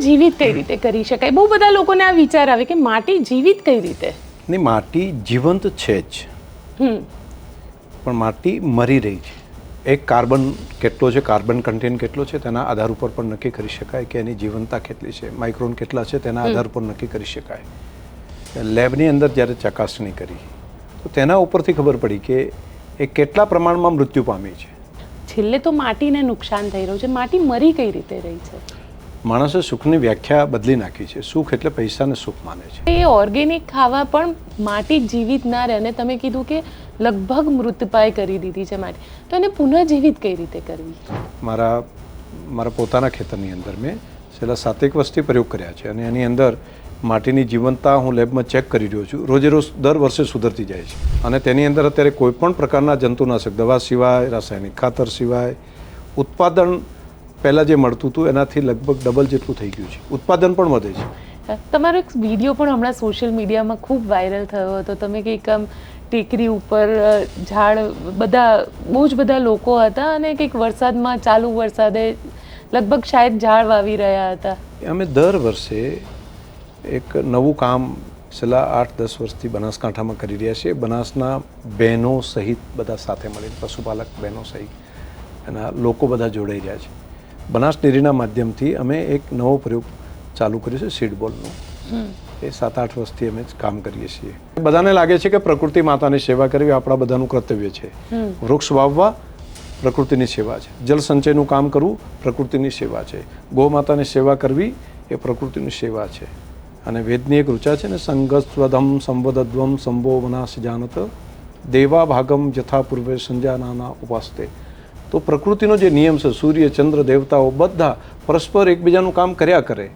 જીવિત કઈ રીતે કરી શકાય? બહુ બધા લોકોને આ વિચાર આવે કે માટી જીવિત કઈ રીતે? નહીં, માટી જીવંત છે જ, પણ માટી મરી રહી છે. એક કાર્બન કેટલો છે, કાર્બન કન્ટેન્ટ કેટલો છે તેના આધાર ઉપર પણ નક્કી કરી શકાય કે એની જીવંતતા કેટલી છે. માઇક્રોન કેટલા છે તેના આધાર પર નક્કી કરી શકાય. લેબની અંદર જ્યારે ચકાસણી કરી તો તેના ઉપરથી ખબર પડી કે એ કેટલા પ્રમાણમાં મૃત્યુ પામી છે. છેલ્લે તો માટીને નુકસાન થઈ રહ્યું છે. માટી મરી કઈ રીતે રહી છે? માણસે સુખની વ્યાખ્યા બદલી નાખી છે. સુખ એટલે પૈસાને સુખ માને છે. એ ઓર્ગેનિક ખાવા પણ માટી જીવિત ના રહે, અને તમે કીધું કે લગભગ મૃતપાય કરી દીધી છે માટી, તો એને પુનઃજીવિત કઈ રીતે કરવી? મારા પોતાના ખેતરની અંદર મેં છેલ્લા 7 વર્ષથી પ્રયોગ કર્યા છે અને એની અંદર માટીની જીવંતતા હું લેબમાં ચેક કરી રહ્યો છું. રોજે રોજ દર વર્ષે સુધરતી જાય છે અને તેની અંદર અત્યારે કોઈ પણ પ્રકારના જંતુનાશક દવા સિવાય, રાસાયણિક ખાતર સિવાય ઉત્પાદન પહેલાં જે મળતું હતું એનાથી લગભગ ડબલ જેટલું થઈ ગયું છે. ઉત્પાદન પણ વધે છે. તમારો એક વિડીયો પણ હમણાં સોશિયલ મીડિયામાં ખૂબ વાયરલ થયો હતો. તમે કંઈક આમ ટેકરી ઉપર ઝાડ, બધા બહુ જ બધા લોકો હતા અને કંઈક વરસાદમાં, ચાલુ વરસાદે લગભગ શાયદ ઝાડ વાવી રહ્યા હતા. અમે દર વર્ષે એક નવું કામ છેલ્લા 8-10 વર્ષથી બનાસકાંઠામાં કરી રહ્યા છીએ. બનાસના બહેનો સહિત બધા સાથે મળીને, પશુપાલક બહેનો સહિત એના લોકો બધા જોડાઈ રહ્યા છે. બનાસ ડેરીના માધ્યમથી અમે એક નવો પ્રયોગ ચાલુ કર્યો છે, સીડબોલનો. એ 7-8 વર્ષથી અમે કામ કરીએ છીએ. બધાને લાગે છે કે પ્રકૃતિ માતાની સેવા કરવી આપણા બધાનું કર્તવ્ય છે. વૃક્ષ વાવવા પ્રકૃતિની સેવા છે. જલ સંચયનું કામ કરવું પ્રકૃતિની સેવા છે. ગૌ માતાની સેવા કરવી એ પ્રકૃતિની સેવા છે. અને વેદની એક ઋચા છે ને, સંગસ્વધમ સંવદધ્વમ સંભો વનાશ જાનત દેવા ભાગમ યથા પૂર્વે સંજાનાના ઉપાસતે. તો પ્રકૃતિનો જે નિયમ છે, સૂર્ય, ચંદ્ર, દેવતાઓ બધા પરસ્પર એકબીજાનું કામ કર્યા કરે.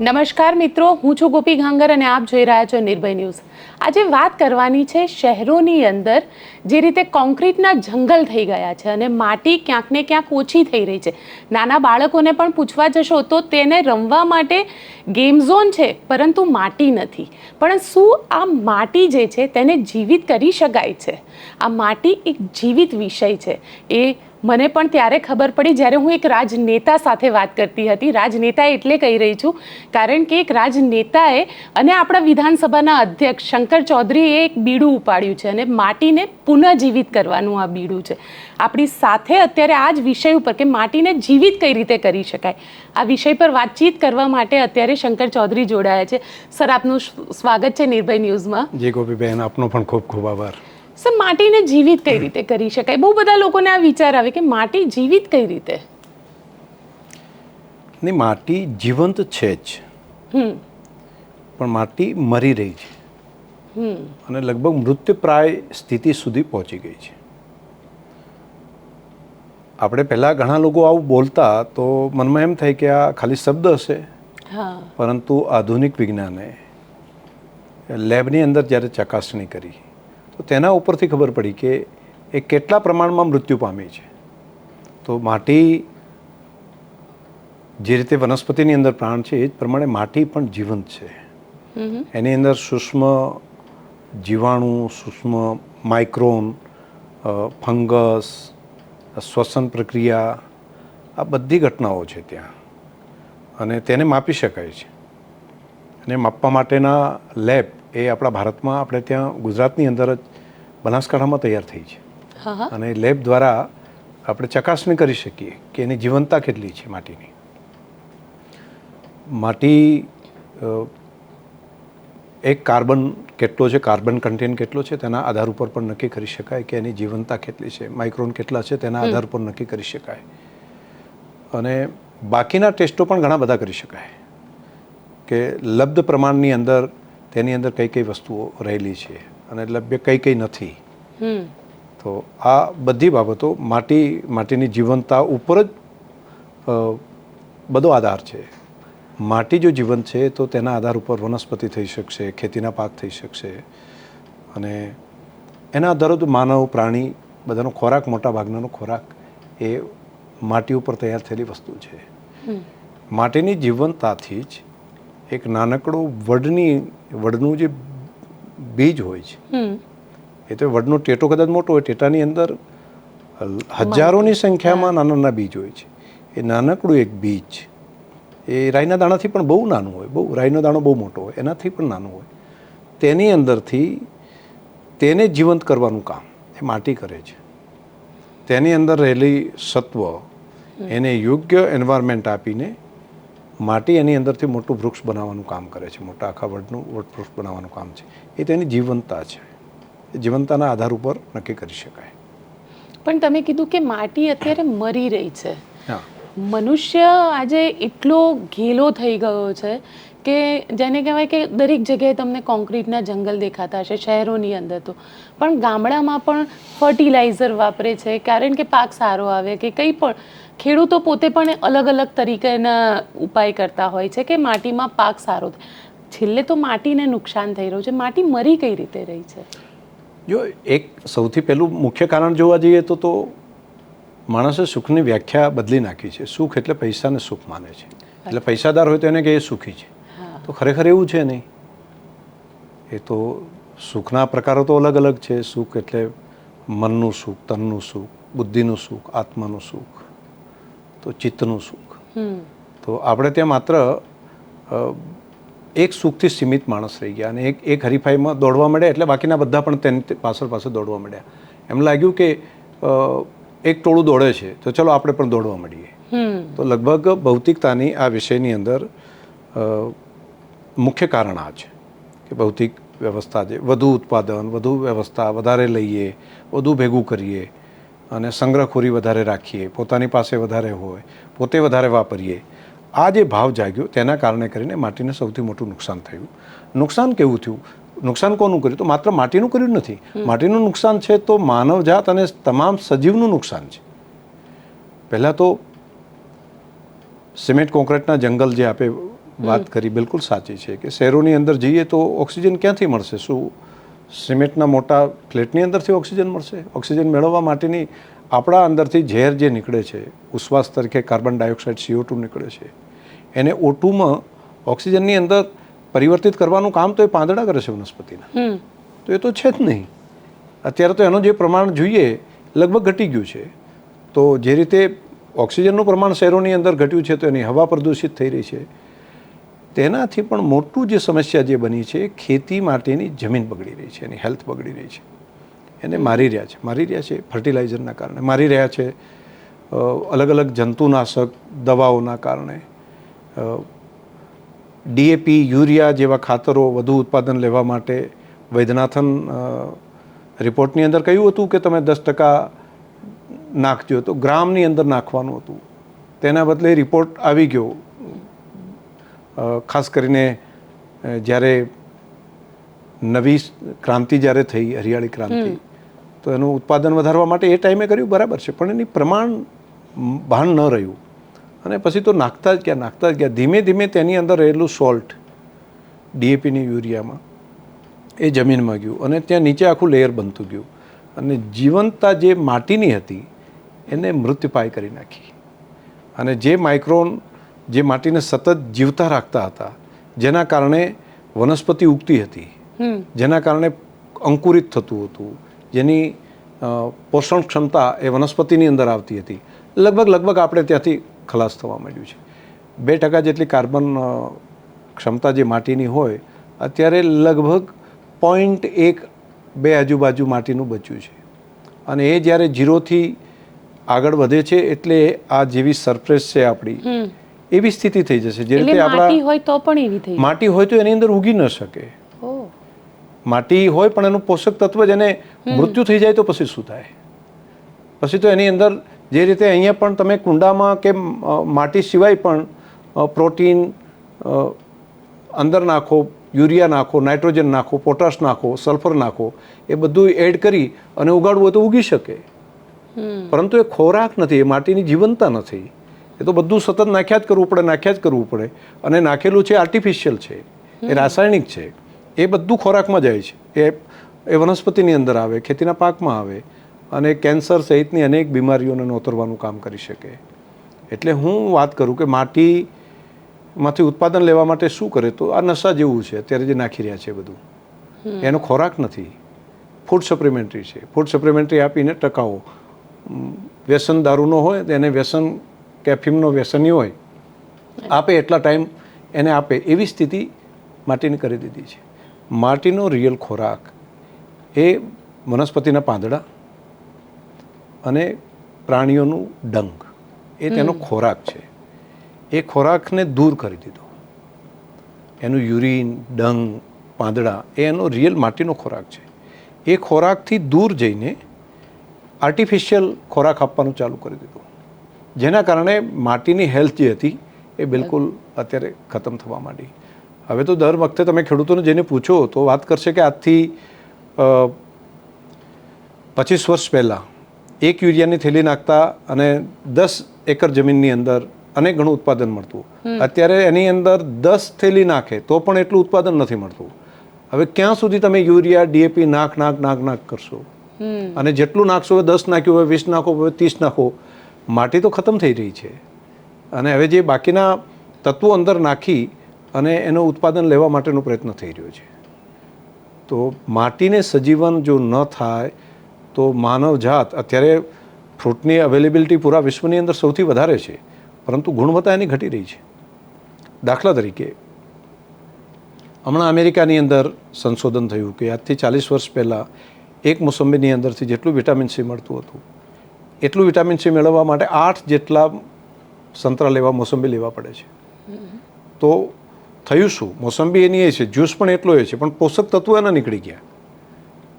નમસ્કાર મિત્રો, હું છું ગોપી ઘાંગર અને આપ જોઈ રહ્યા છો નિર્ભય ન્યૂઝ. આજે વાત કરવાની છે શહેરોની અંદર જે રીતે કોન્ક્રીટના જંગલ થઈ ગયા છે અને માટી ક્યાંક ને ક્યાંક ઓછી થઈ રહી છે. નાના બાળકોને પણ પૂછવા જશો તો તેને રમવા માટે ગેમ ઝોન છે, પરંતુ માટી નથી. પણ શું આ માટી જે છે તેને જીવિત કરી શકાય છે? આ માટી એક જીવિત વિષય છે. એ મને પણ ત્યારે ખબર પડી જ્યારે હું એક રાજનેતા સાથે વાત કરતી હતી. રાજનેતા એટલે કહી રહી છું કારણ કે એક રાજનેતાએ અને આપણા વિધાનસભાના અધ્યક્ષ શંકર ચૌધરીએ એક બીડું ઉપાડ્યું છે અને માટીને પુનઃજીવિત કરવાનું આ બીડું છે. આપણી સાથે અત્યારે આ જ વિષય ઉપર કે માટીને જીવિત કઈ રીતે કરી શકાય, આ વિષય પર વાતચીત કરવા માટે અત્યારે શંકર ચૌધરી જોડાયા છે. સર, આપનું સ્વાગત છે નિર્ભય ન્યૂઝમાં. જી ગોપીબહેન, આપનો પણ ખૂબ ખૂબ આભાર. સર, માટીને જીવિત કઈ રીતે કરી શકાય? બહુ બધા લોકોને આ વિચાર આવે કે માટી જીવિત કઈ રીતે? નહીં, માટી જીવંત છે જ, પણ માટી મરી રહી છે અને લગભગ મૃત્યુપ્રાય સ્થિતિ સુધી પહોંચી ગઈ છે. આપણે પહેલાં ઘણા લોકો આવું બોલતા તો મનમાં એમ થાય કે આ ખાલી શબ્દ હશે, પરંતુ આધુનિક વિજ્ઞાને લેબની અંદર જ્યારે ચકાસણી કરી તો તેના ઉપરથી ખબર પડી કે એ કેટલા પ્રમાણમાં મૃત્યુ પામી છે. તો માટી જે રીતે વનસ્પતિની અંદર પ્રાણ છે એ જ પ્રમાણે માટી પણ જીવંત છે. એની અંદર સૂક્ષ્મ જીવાણુ, સૂક્ષ્મ માઇક્રોન, ફંગસ, શ્વસન પ્રક્રિયા, આ બધી ઘટનાઓ છે ત્યાં અને તેને માપી શકાય છે. અને માપવા માટેના લેબ એ આપણા ભારતમાં, આપણે ત્યાં ગુજરાતની અંદર જ બનાસકાંઠામાં તૈયાર થઈ છે. અને લેબ દ્વારા આપણે ચકાસણી કરી શકીએ કે એની જીવંતતા કેટલી છે માટીની. માટી એક કાર્બન કેટલો છે, કાર્બન કન્ટેન્ટ કેટલો છે તેના આધાર ઉપર પણ નક્કી કરી શકાય કે એની જીવંતતા કેટલી છે. માઇક્રોન કેટલા છે તેના આધાર પર નક્કી કરી શકાય. અને બાકીના ટેસ્ટો પણ ઘણા બધા કરી શકાય કે લબ્ધ પ્રમાણની અંદર તેની અંદર કઈ કઈ વસ્તુઓ રહેલી છે અને લભ્ય કઈ કઈ નથી. તો આ બધી બાબતો માટીની જીવંતતા ઉપર જ બધો આધાર છે. માટી જો જીવંત છે તો તેના આધાર ઉપર વનસ્પતિ થઈ શકશે, ખેતીના પાક થઈ શકશે અને એના આધારે તો માનવ, પ્રાણી બધાનો ખોરાક, મોટા ભાગનો ખોરાક એ માટી ઉપર તૈયાર થયેલી વસ્તુ છે. માટીની જીવંતતાથી જ એક નાનકડો વડનું જે બીજ હોય છે, એ તો વડનો ટેટો કદાચ મોટો હોય, ટેટાની અંદર હજારોની સંખ્યામાં નાના નાના બીજ હોય છે. એ નાનકડું એક બીજ એ રાઈના દાણાથી પણ બહુ નાનું હોય, રાઈનો દાણો બહુ મોટો હોય, એનાથી પણ નાનું હોય. તેની અંદરથી તેને જીવંત કરવાનું કામ એ માટી કરે છે. તેની અંદર રહેલી સત્વ એને યોગ્ય એન્વાયરમેન્ટ આપીને માટી એની અંદરથી મોટું વૃક્ષ બનાવવાનું કામ કરે છે, મોટા આખા વૃક્ષ બનાવવાનું કામ છે. એ તેની જીવંતતા છે. એ જીવંતતાના આધાર ઉપર નક્કી કરી શકાય. પણ તમે કીધું કે માટી અત્યારે મરી રહી છે. હા, મનુષ્ય આજે એટલો ઘેલો થઈ ગયો છે કે જેને કહેવાય કે દરેક જગ્યાએ તમને કોન્ક્રીટના જંગલ દેખાતા હશે શહેરોની અંદર તો, પણ ગામડામાં પણ ફર્ટિલાઇઝર વાપરે છે કારણ કે પાક સારો આવે કે કંઈ પણ. ખેડૂતો પોતે પણ અલગ અલગ તરીકેના ઉપાય કરતા હોય છે કે માટીમાં પાક સારો થાય. છેલ્લે તો માટીને નુકસાન થઈ રહ્યું છે. માટી મરી કઈ રીતે રહી છે? જો એક સૌથી પહેલું મુખ્ય કારણ જોવા જઈએ તો માણસે સુખની વ્યાખ્યા બદલી નાખી છે. સુખ એટલે પૈસાને સુખ માને છે. એટલે પૈસાદાર હોય તો એને કે એ સુખી છે. તો ખરેખર એવું છે નહીં. એ તો સુખના પ્રકારો તો અલગ અલગ છે. સુખ એટલે મનનું સુખ, તનનું સુખ, બુદ્ધિનું સુખ, આત્માનું સુખ, તો ચિત્તનું સુખ. તો આપણે ત્યાં માત્ર એક સુખથી સીમિત માણસ રહી ગયા અને એક હરીફાઈમાં દોડવા માંડ્યા એટલે બાકીના બધા પણ તેની પાછળ દોડવા માંડ્યા. એમ લાગ્યું કે એક ટોળું દોડે છે તો ચલો આપણે પણ દોડવા માંડીએ. તો લગભગ ભૌતિકતાની આ વિષયની અંદર મુખ્ય કારણ આ છે કે ભૌતિક વ્યવસ્થા જે વધુ ઉત્પાદન, વધુ વ્યવસ્થા, વધારે લઈએ, વધુ ભેગું કરીએ અને સંગ્રહખોરી વધારે રાખીએ, પોતાની પાસે વધારે હોય, પોતે વધારે વાપરીએ, આ જે ભાવ જાગ્યો તેના કારણે કરીને માટીને સૌથી મોટું નુકસાન થયું. નુકસાન કેવું થયું? નુકસાન કોનું કર્યું? તો માત્ર માટીનું કર્યું નથી. માટીનું નુકસાન છે તો માનવજાત અને તમામ સજીવનું નુકસાન છે. પહેલાં તો સિમેન્ટ કોન્ક્રીટના જંગલ જે આપે વાત કરી બિલકુલ સાચી છે કે શહેરોની અંદર જઈએ તો ઓક્સિજન ક્યાંથી મળશે? શું સિમેન્ટના મોટા ફ્લેટની અંદરથી ઓક્સિજન મળશે? ઓક્સિજન મેળવવા માટેની આપણા અંદરથી ઝેર જે નીકળે છે, ઉશ્વાસ તરીકે કાર્બન ડાયોક્સાઇડ CO2 નીકળે છે, એને O2માં ઓક્સિજનની અંદર પરિવર્તિત કરવાનું કામ તો એ પાંદડા કરે છે વનસ્પતિના. તો એ તો છે જ નહીં. અત્યારે તો એનું જે પ્રમાણ જોઈએ લગભગ ઘટી ગયું છે. તો જે રીતે ઓક્સિજનનું પ્રમાણ શહેરોની અંદર ઘટ્યું છે તો એની હવા પ્રદૂષિત થઈ રહી છે. તેનાથી પણ મોટું જે સમસ્યા જે બની છે ખેતી માટેની જમીન બગડી રહી છે, એની હેલ્થ બગડી રહી છે. એને મારી રહ્યા છે ફર્ટિલાઇઝરના કારણે, મારી રહ્યા છે અલગ અલગ જંતુનાશક દવાઓના કારણે. DAP, યુરિયા જેવા ખાતરો વધુ ઉત્પાદન લેવા માટે વૈદ્યનાથન રિપોર્ટની અંદર કહ્યું હતું કે તમે 10% નાખજો, તો ગ્રામની અંદર નાખવાનું હતું. તેના બદલે રિપોર્ટ આવી ગયો ખાસ કરીને જ્યારે નવી ક્રાંતિ જ્યારે થઈ, હરિયાળી ક્રાંતિ, તો એનું ઉત્પાદન વધારવા માટે એ ટાઈમે કર્યું બરાબર છે, પણ એની પ્રમાણ ભાન ન રહ્યું અને પછી તો નાખતા જ ગયા. ધીમે ધીમે તેની અંદર રહેલું સોલ્ટ DAPની યુરિયામાં એ જમીનમાં ગયું અને ત્યાં નીચે આખું લેયર બનતું ગયું અને જીવંતતા જે માટીની હતી એને મૃત્યુપાય કરી નાખી. અને જે માઇક્રોન જે માટીને સતત જીવતા રાખતા હતા, જેના કારણે વનસ્પતિ ઉગતી હતી, જેના કારણે અંકુરિત થતું હતું, જેની પોષણ ક્ષમતા એ વનસ્પતિની અંદર આવતી હતી, લગભગ આપણે ત્યાંથી ખલાસ થવા માંડ્યું છે. 2% જેટલી કાર્બન ક્ષમતા જે માટીની હોય અત્યારે લગભગ 0.1-2 આજુબાજુ માટીનું બચ્યું છે. અને એ જ્યારે 0થી આગળ વધે છે એટલે આ જેવી સરફેસ છે આપણી એવી સ્થિતિ થઈ જશે. જે રીતે માટી હોય તો પણ એવી થઈ, માટી હોય તો એની અંદર ઉગી ન શકે. માટી હોય પણ એનું પોષક તત્વ જ એને મૃત્યુ થઈ જાય તો પછી શું થાય? પછી તો એની અંદર જે રીતે અહીંયા પણ તમે કુંડામાં કે માટી સિવાય પણ પ્રોટીન અંદર નાખો, યુરિયા નાખો, નાઇટ્રોજન નાખો, પોટાશ નાખો, સલ્ફર નાખો, એ બધું એડ કરી અને ઉગાડવું હોય તો ઉગી શકે. પરંતુ એ ખોરાક નથી, એ માટીની જીવંતતા નથી. એ તો બધું સતત નાખ્યા જ કરવું પડે અને નાખેલું છે આર્ટિફિશિયલ છે, એ રાસાયણિક છે. એ બધું ખોરાકમાં જાય છે, એ વનસ્પતિની અંદર આવે, ખેતીના પાકમાં આવે અને કેન્સર સહિતની અનેક બીમારીઓને નોતરવાનું કામ કરી શકે. એટલે હું વાત કરું કે માટીમાંથી ઉત્પાદન લેવા માટે શું કરે તો આ નશા જેવું છે અત્યારે જે નાખી રહ્યા છે બધું. એનો ખોરાક નથી, ફૂડ સપ્લિમેન્ટરી છે. ફૂડ સપ્લિમેન્ટરી આપીને ટકાવો. વ્યસન દારૂનો હોય તો એને વ્યસન કેફીનનો વ્યસની હોય આપે એટલા ટાઈમ એને આપે એવી સ્થિતિ માટીની કરી દીધી છે. માટીનો રિયલ ખોરાક એ વનસ્પતિના પાંદડા અને પ્રાણીઓનું ડંખ એ તેનો ખોરાક છે. એ ખોરાકને દૂર કરી દીધો. એનું યુરિન, ડંગ, પાંદડા એ એનો રિયલ માટીનો ખોરાક છે. એ ખોરાકથી દૂર જઈને આર્ટિફિશિયલ ખોરાક આપવાનું ચાલુ કરી દીધું, જેના કારણે માટીની હેલ્થ જે હતી એ બિલકુલ અત્યારે ખતમ થવા માંડી. હવે તો દર વખતે તમે ખેડૂતોને જઈને પૂછો તો વાત કરશે કે આજથી 25 વર્ષ પહેલાં એક યુરિયાની થેલી નાખતા અને 10 એકર જમીનની અંદર અનેક ગણું ઉત્પાદન મળતું. અત્યારે એની અંદર 10 થેલી નાખે તો પણ એટલું ઉત્પાદન નથી મળતું. હવે ક્યાં સુધી તમે યુરિયા, ડીએપી નાખ કરશો? અને જેટલું નાખશો, 10 નાખ્યું હોય, 20 નાખો, 30 નાખો, માટી તો ખતમ થઈ રહી છે. અને હવે જે બાકીના તત્વો અંદર નાખી અને એનું ઉત્પાદન લેવા માટેનો પ્રયત્ન થઈ રહ્યો છે. તો માટીને સજીવન જો ન થાય તો માનવ જાત, અત્યારે ફ્રૂટની અવેલેબિલિટી પૂરા વિશ્વની અંદર સૌથી વધારે છે, પરંતુ ગુણવત્તા એની ઘટી રહી છે. દાખલા તરીકે હમણાં અમેરિકાની અંદર સંશોધન થયું કે આજથી 40 વર્ષ પહેલાં એક મોસંબીની અંદરથી જેટલું વિટામિન સી મળતું હતું એટલું વિટામિન સી મેળવવા માટે 8 જેટલા સંતરા લેવા, મોસંબી લેવા પડે છે. તો થયું શું? મોસંબી એની એ છે, જ્યુસ પણ એટલો એ છે, પણ પોષક તત્વો એના નીકળી ગયા.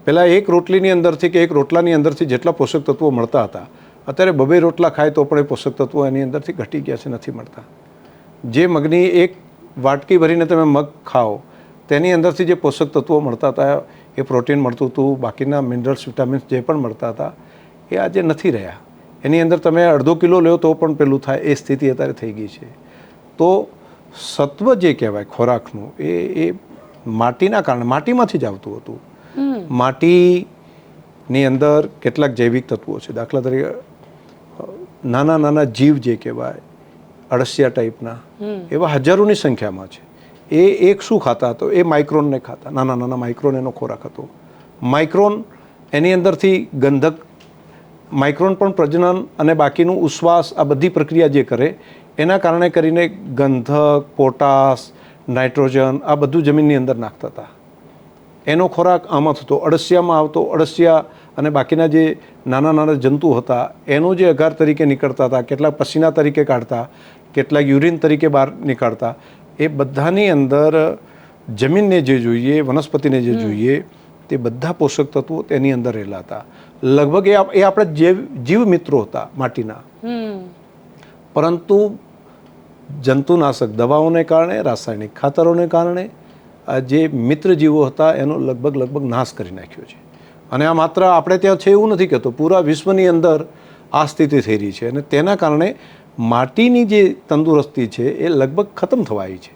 પહેલાં એક રોટલીની અંદરથી કે એક રોટલાની અંદરથી જેટલા પોષક તત્વો મળતા હતા, અત્યારે 2 રોટલા ખાય તો પણ એ પોષક તત્વો એની અંદરથી ઘટી ગયા છે, નથી મળતા. જે મગની એક વાટકી ભરીને તમે મગ ખાઓ તેની અંદરથી જે પોષક તત્વો મળતા હતા, એ પ્રોટીન મળતું હતું, બાકીના મિનરલ્સ, વિટામિન્સ જે પણ મળતા હતા એ આજે નથી રહ્યા. એની અંદર તમે અડધો કિલો લો તો પણ પેલું થાય, એ સ્થિતિ અત્યારે થઈ ગઈ છે. તો સત્વ જે કહેવાય ખોરાકનું એ માટીના કારણે, માટીમાંથી જ આવતું હતું. માટીની અંદર કેટલાક જૈવિક તત્વો છે, દાખલા તરીકે નાના નાના જીવ જે કહેવાય અળસિયા ટાઈપના, એવા હજારોની સંખ્યામાં છે. એ એક શું ખાતા હતો? એ માઇક્રોનને ખાતા. નાના નાના માઇક્રોન એનો ખોરાક હતો. માઇક્રોન એની અંદરથી ગંધક, માઇક્રોન પણ પ્રજનન અને બાકીનું ઉશ્વાસ, આ બધી પ્રક્રિયા જે કરે એના કારણે કરીને ગંધક, પોટાશ, નાઇટ્રોજન આ બધું જમીનની અંદર નાખતા હતા. એનો ખોરાક આમાં થતો. અળસિયામાં આવતો. અળસિયા અને બાકીના જે નાના નાના જંતુ હતા એનો જે અગાર તરીકે નીકળતા હતા, કેટલાક પસીના તરીકે કાઢતા, કેટલાક યુરિન તરીકે બહાર નીકળતા, એ બધાની અંદર જમીનને જે જોઈએ, વનસ્પતિને જે જોઈએ તે બધા પોષક તત્વો તેની અંદર રહેલા હતા. લગભગ એ આપણે જીવ મિત્રો હતા માટીના. પરંતુ જંતુનાશક દવાઓને કારણે, રાસાયણિક ખાતરોને કારણે આ જે મિત્ર જીવો હતા એનો લગભગ નાશ કરી નાખ્યો છે. અને આ માત્ર આપણે ત્યાં છે એવું નથી કહેતો, પૂરા વિશ્વની અંદર આ સ્થિતિ થઈ રહી છે. અને તેના કારણે માટીની જે તંદુરસ્તી છે એ લગભગ ખતમ થવા આવી છે.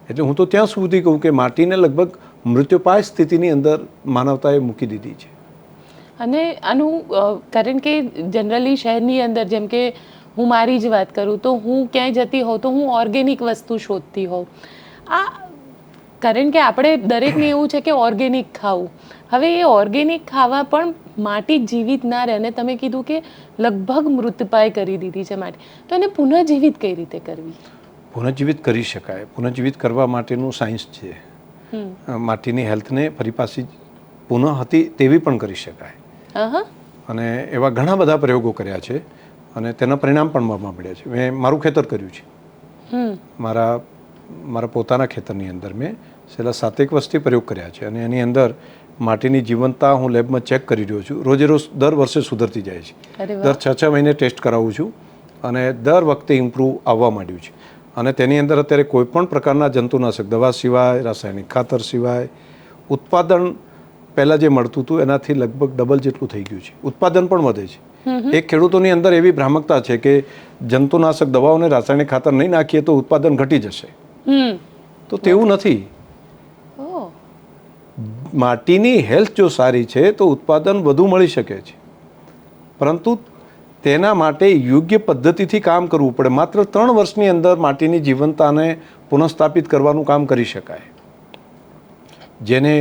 એટલે હું તો ત્યાં સુધી કહું કે માટીને લગભગ મૃત્યુપાય સ્થિતિની અંદર માનવતાએ મૂકી દીધી છે. અને આનું કારણ કે જનરલી શહેરની અંદર, જેમ કે હું મારી જ વાત કરું તો હું ક્યાંય જતી હોઉં તો હું ઓર્ગેનિક વસ્તુ શોધતી હોઉં. આ કારણ કે આપણે દરેકને એવું છે કે ઓર્ગેનિક ખાવું. હવે એ ઓર્ગેનિક ખાવા પણ માટી જીવિત ના રહે, અને તમે કીધું કે લગભગ મૃતપાય કરી દીધી છે માટી, તો એને પુનઃજીવિત કઈ રીતે કરવી? પુનઃજીવિત કરી શકાય. પુનઃજીવિત કરવા માટેનું સાયન્સ છે. માટીની હેલ્થને ફરી પાછી પુનઃ હતી તેવી પણ કરી શકાય. અને એવા ઘણા બધા પ્રયોગો કર્યા છે અને તેના પરિણામ પણ મળ્યા છે. મેં મારું ખેતર કર્યું છે. મારા પોતાના ખેતરની અંદર મેં છેલ્લા 7 વર્ષથી પ્રયોગ કર્યા છે અને એની અંદર માટીની જીવંતતા હું લેબમાં ચેક કરી રહ્યો છું. રોજે રોજ દર વર્ષે સુધરતી જાય છે. દર 6 મહિને ટેસ્ટ કરાવું છું અને દર વખતે ઇમ્પ્રૂવ આવવા માંડ્યું છે. અને તેની અંદર અત્યારે કોઈ પણ પ્રકારના જંતુનાશક દવા સિવાય, રાસાયણિક ખાતર સિવાય ઉત્પાદન પહેલાં જે મળતું હતું એનાથી લગભગ ડબલ જેટલું થઈ ગયું છે. ઉત્પાદન પણ વધે છે. એક ખેડૂતોની અંદર એવી ભ્રામકતા છે કે જંતુનાશક દવાઓને રાસાયણિક ખાતર નહીં નાખીએ તો ઉત્પાદન ઘટી જશે. તો તેવું નથી. માટીની હેલ્થ જો સારી છે તો ઉત્પાદન વધુ મળી શકે છે, પરંતુ તેના માટે યોગ્ય પદ્ધતિથી કામ કરવું પડે. માત્ર 3 વર્ષની અંદર માટીની જીવંતતાને પુનઃસ્થાપિત કરવાનું કામ કરી શકાય. જેને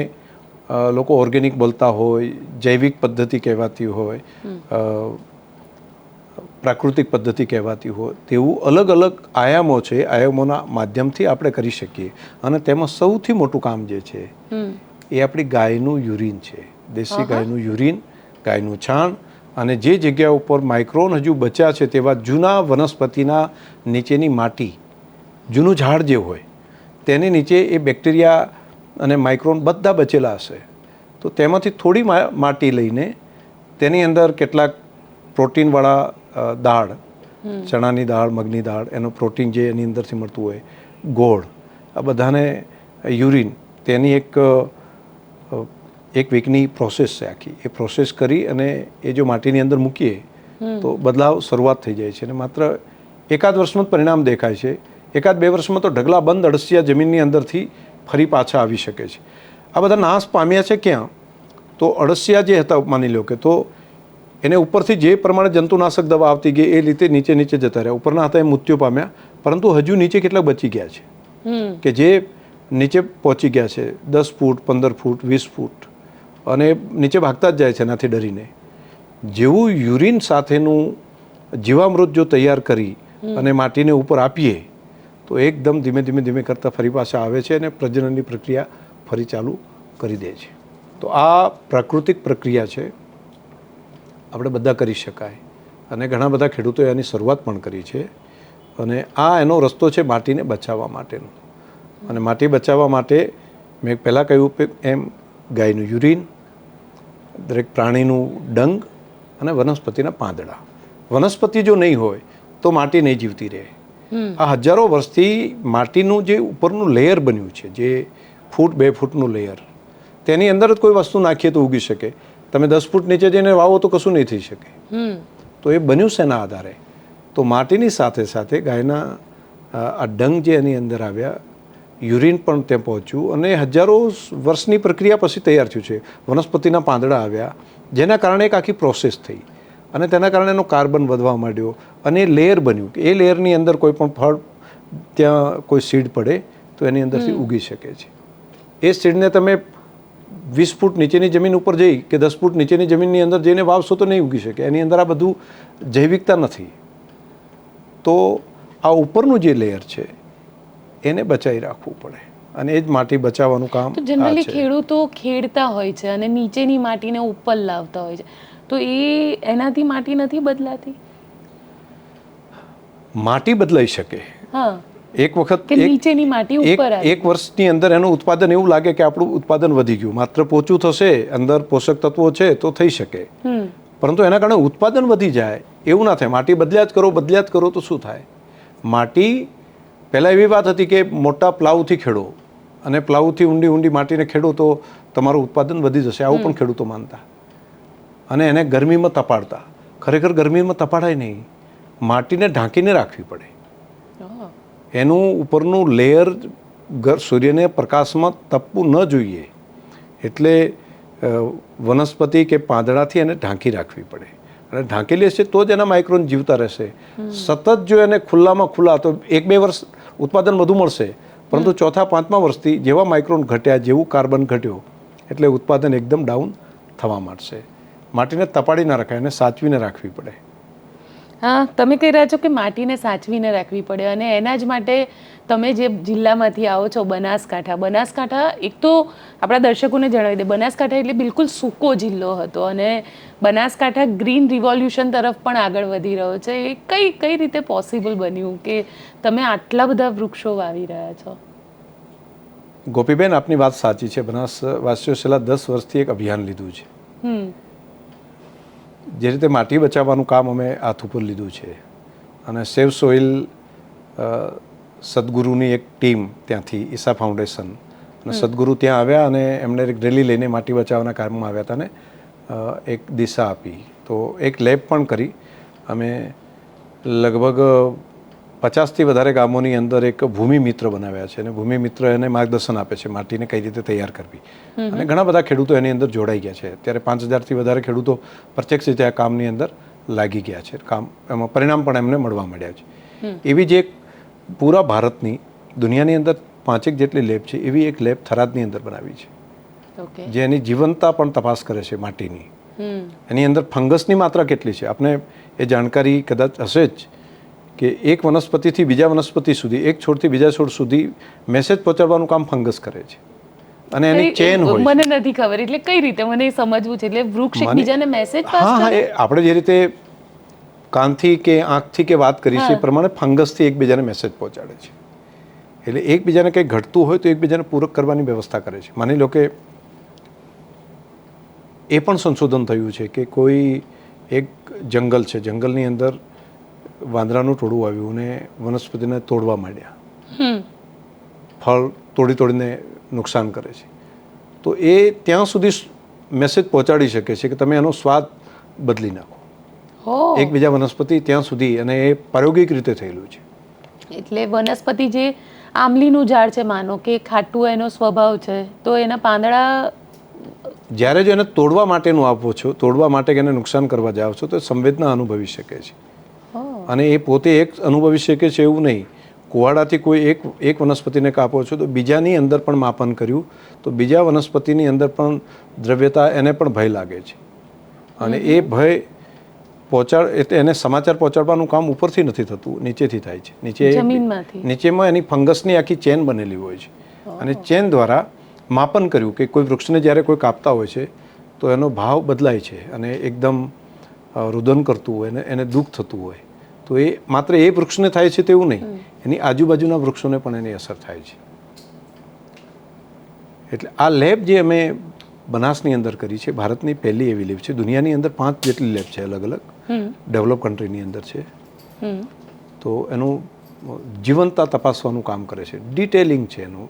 લોકો ઓર્ગેનિક બોલતા હોય, જૈવિક પદ્ધતિ કહેવાતી હોય, પ્રાકૃતિક પદ્ધતિ કહેવાતી હોય તેવું અલગ અલગ આયામો છે, આયામોના માધ્યમથી આપણે કરી શકીએ. અને તેમાં સૌથી મોટું કામ જે છે એ આપણી ગાયનું યુરિન છે. દેશી ગાયનું યુરિન, ગાયનું છાણ, અને જે જગ્યા ઉપર માઇક્રોન હજુ બચ્યા છે તેવા જૂના વનસ્પતિના નીચેની માટી, જૂનું ઝાડ જે હોય તેની નીચે એ બેક્ટેરિયા અને માઇક્રોન બધા બચેલા હશે. તો તેમાંથી થોડી માટી લઈને તેની અંદર કેટલાક પ્રોટીનવાળા દાળ, ચણાની દાળ, મગની દાળ, એનું પ્રોટીન જે એની અંદરથી મળતું હોય, ગોળ, આ બધાને યુરિન, તેની એક વીકની પ્રોસેસ છે આખી. એ પ્રોસેસ કરી અને એ જો માટીની અંદર મૂકીએ તો બદલાવ શરૂઆત થઈ જાય છે. અને માત્ર એકાદ વર્ષમાં જ પરિણામ દેખાય છે. એકાદ 2 વર્ષમાં તો ઢગલા બંધ અળસિયા જમીનની અંદરથી ફરી પાછા આવી શકે છે. આ બધા નાશ પામ્યા છે ક્યાં? તો અળસિયા જે હતા, માની લો કે, તો એને ઉપરથી જે પ્રમાણે જંતુનાશક દવા આવતી ગઈ એ રીતે નીચે નીચે જતા રહ્યા. ઉપરના હતા એ મૃત્યુ પામ્યા, પરંતુ હજુ નીચે કેટલા બચી ગયા છે કે જે નીચે પહોંચી ગયા છે 10 ફૂટ, 15 ફૂટ, 20 ફૂટ, અને નીચે ભાગતા જ જાય છે એનાથી ડરીને. જેવું યુરિન સાથેનું જીવામૃત જો તૈયાર કરી અને માટીને ઉપર આપીએ તો એકદમ ધીમે ધીમે ધીમે કરતાં ફરી પાછા આવે છે અને પ્રજનનની પ્રક્રિયા ફરી ચાલુ કરી દે છે. તો આ પ્રાકૃતિક પ્રક્રિયા છે, આપણે બધા કરી શકાય. અને ઘણા બધા ખેડૂતોએ એની શરૂઆત પણ કરી છે. અને આ એનો રસ્તો છે માટીને બચાવવા માટેનો. અને માટી બચાવવા માટે મેં પહેલાં કહ્યું એમ ગાયનું યુરિન, દરેક પ્રાણીનું ડંગ અને વનસ્પતિના પાંદડા. વનસ્પતિ જો નહીં હોય તો માટી નહીં જીવતી રહે. આ હજારો વર્ષથી માટીનું જે ઉપરનું લેયર બન્યું છે, જે 1 ફૂટ 2 ફૂટનું લેયર, તેની અંદર જ કોઈ વસ્તુ નાખીએ તો ઉગી શકે. તમે 10 ફૂટ નીચે જઈને વાવો તો કશું નહીં થઈ શકે. તો એ બન્યું શેના આધારે? તો માટીની સાથે સાથે ગાયના આ ડંગ જે એની અંદર આવ્યા, યુરિન પણ ત્યાં પહોંચ્યું, અને હજારો વર્ષની પ્રક્રિયા પછી તૈયાર થયું છે. વનસ્પતિના પાંદડા આવ્યા, જેના કારણે એક આખી પ્રોસેસ થઈ, અને તેના કારણે એનો કાર્બન વધવા માંડ્યો, અને લેયર બન્યું કે એ લેયરની અંદર કોઈ પણ ફળ, ત્યાં કોઈ સીડ પડે તો એની અંદરથી ઉગી શકે છે. એ સીડને તમે 20 ફૂટ નીચેની જમીન ઉપર જઈ કે 10 ફૂટ નીચેની જમીનની અંદર જઈને વાવશો તો નહીં ઉગી શકે. એની અંદર આ બધું જૈવિકતા નથી. તો આ ઉપરનું જે લેયર છે એને બચાવી રાખવું પડે, અને એ જ માટી બચાવવાનું કામ. તો જનરલી ખેડૂતો ખેડતા હોય છે અને નીચેની માટીને ઉપર લાવતા હોય છે, તો એનાથી માટી નથી બદલાતી? માટી બદલાઈ શકે. હા, એક વખત કે નીચેની માટી ઉપર આવે. એક વર્ષની અંદર એનું ઉત્પાદન એવું લાગે કે આપણું ઉત્પાદન વધી ગયું, માત્ર પોચું થશે, અંદર પોષક તત્વો છે તો થઈ શકે, પરંતુ એના કારણે ઉત્પાદન વધી જાય એવું ના થાય. માટી બદલ્યા જ કરો તો શું થાય? માટી પહેલાં એવી વાત હતી કે મોટા પ્લાવથી ખેડો, અને પ્લાવથી ઊંડી માટીને ખેડો તો તમારું ઉત્પાદન વધી જશે, આવું પણ ખેડૂતો માનતા. અને એને ગરમીમાં તપાડતા. ખરેખર ગરમીમાં તપાડાય નહીં, માટીને ઢાંકીને રાખવી પડે. એનું ઉપરનું લેયર સૂર્યને પ્રકાશમાં તપવું ન જોઈએ, એટલે વનસ્પતિ કે પાંદડાથી એને ઢાંકી રાખવી પડે. અને ઢાંકેલી હશે તો જ એના માઇક્રોન જીવતા રહેશે. સતત જો એને ખુલ્લા તો 1-2 વર્ષ ઉત્પાદન વધુ મળશે, પરંતુ 4-5મા વર્ષથી જેવા માઇક્રોન ઘટ્યા, જેવું કાર્બન ઘટ્યો, એટલે ઉત્પાદન એકદમ ડાઉન થવા માંડશે. માટીને તપાડી ના રખાય, એને સાચવીને રાખવી પડે. હા, તમે કહી રહ્યા છો કે માટીને સાચવીને રાખવી પડે, અને એના જ માટે તમે જે જિલ્લામાંથી આવો છો, બનાસકાંઠા એક તો આપણા દર્શકોને જણાવી દે, બનાસકાંઠા એટલે બિલકુલ સૂકો જિલ્લો હતો, અને બનાસકાંઠા ગ્રીન રિવોલ્યુશન તરફ પણ આગળ વધી રહ્યો છે. એ કઈ રીતે પોસિબલ બન્યું કે તમે આટલા બધા વૃક્ષો વાવી રહ્યા છો? ગોપીબેન, આપની વાત સાચી છે. બનાસવાસીઓ છેલ્લા 10 વર્ષથી એક અભિયાન લીધું છે. જે રીતે માટી બચાવવાનું કામ અમે હાથ ઉપર લીધું છે, અને સેવ સોઇલ સદગુરુની એક ટીમ ત્યાંથી, ઈસા ફાઉન્ડેશન, અને સદગુરુ ત્યાં આવ્યા અને એમણે એક રેલી લઈને માટી બચાવવાના કામમાં આવ્યા હતા, અને એક દિશા આપી. તો એક લેબ પણ કરી. અમે લગભગ 50થી વધારે ગામોની અંદર એક ભૂમિ મિત્ર બનાવ્યા છે, અને ભૂમિ મિત્ર એને માર્ગદર્શન આપે છે માટીને કઈ રીતે તૈયાર કરવી. અને ઘણા બધા ખેડૂતો એની અંદર જોડાઈ ગયા છે. અત્યારે 5000થી વધારે ખેડૂતો પ્રત્યક્ષ રીતે આ કામની અંદર લાગી ગયા છે. એમાં પરિણામ પણ એમને મળવા મળ્યા છે. એવી જ એક પૂરા ભારતની, દુનિયાની અંદર 5 જેટલી લેબ છે, એવી એક લેબ થરાદની અંદર બનાવી છે, જે એની જીવંતતા પણ તપાસ કરે છે માટીની. એની અંદર ફંગસની માત્રા કેટલી છે આપણે એ જાણકારી કદાચ હશે જ કે એક વનસ્પતિથી બીજા વનસ્પતિ સુધી, એક છોડથી બીજા છોડ સુધી મેસેજ પહોંચાડવાનું કામ ફંગસ કરે છે અને એની ચેન હોય છે. મને નથી ખબર, એટલે કઈ રીતે મને એ સમજવું છે? એટલે વૃક્ષ એકબીજાને મેસેજ પાસ હા હા, કરે? એ આપણે જે રીતે કાનથી કે આંખથી કે વાત કરી છે એ પ્રમાણે ફંગસથી એકબીજાને મેસેજ પહોંચાડે છે. એટલે એકબીજાને કંઈ ઘટતું હોય તો એકબીજાને પૂરક કરવાની વ્યવસ્થા કરે છે. માની લો કે એ પણ સંશોધન થયું છે કે કોઈ એક જંગલ છે, જંગલની અંદર વાંદરાનું ટોળું આવ્યું અને વનસ્પતિને તોડવા માંડ્યા, ફળ તોડીને નુકસાન કરે છે. તો એ ત્યાં સુધી મેસેજ પહોંચાડી શકે છે કે તમે એનો સ્વાદ બદલી નાખો. એકબીજા વનસ્પતિ ત્યાં સુધી, અને એ પ્રાયોગિક રીતે થયેલું છે. એટલે વનસ્પતિ જે આંબલીનું ઝાડ છે, માનો કે ખાટું એનો સ્વભાવ છે, તો એના પાંદડા જ્યારે જો એને તોડવા માટેનું આપો છો, તોડવા માટે કે એને નુકસાન કરવા જાઓ છો, તો સંવેદના અનુભવી શકે છે. અને એ પોતે એક અનુભવી શકે છે એવું નહીં. કુવાડાથી કોઈ એક વનસ્પતિને કાપો છો તો બીજાની અંદર પણ માપન કર્યું તો બીજા વનસ્પતિની અંદર પણ દ્રવ્યતા, એને પણ ભય લાગે છે. અને એ ભય એટલે એને સમાચાર પહોંચાડવાનું કામ ઉપરથી નથી થતું, નીચેથી થાય છે. નીચેમાં એની ફંગસની આખી ચેન બનેલી હોય છે અને ચેન દ્વારા માપન કર્યું કે કોઈ વૃક્ષને જ્યારે કોઈ કાપતા હોય છે તો એનો ભાવ બદલાય છે અને એકદમ રુદન કરતું હોય ને એને દુઃખ થતું હોય. તો એ માત્ર એ વૃક્ષને થાય છે તેવું નહીં, એની આજુબાજુના વૃક્ષોને પણ એની અસર થાય છે. એટલે આ લેબ જે અમે બનાસની અંદર કરી છે, ભારતની પહેલી એવી લેબ છે. દુનિયાની અંદર 5 જેટલી લેબ છે અલગ અલગ, ડેવલપ કન્ટ્રીની અંદર છે. તો એનું જીવંતતા તપાસવાનું કામ કરે છે, ડિટેલિંગ છે એનું.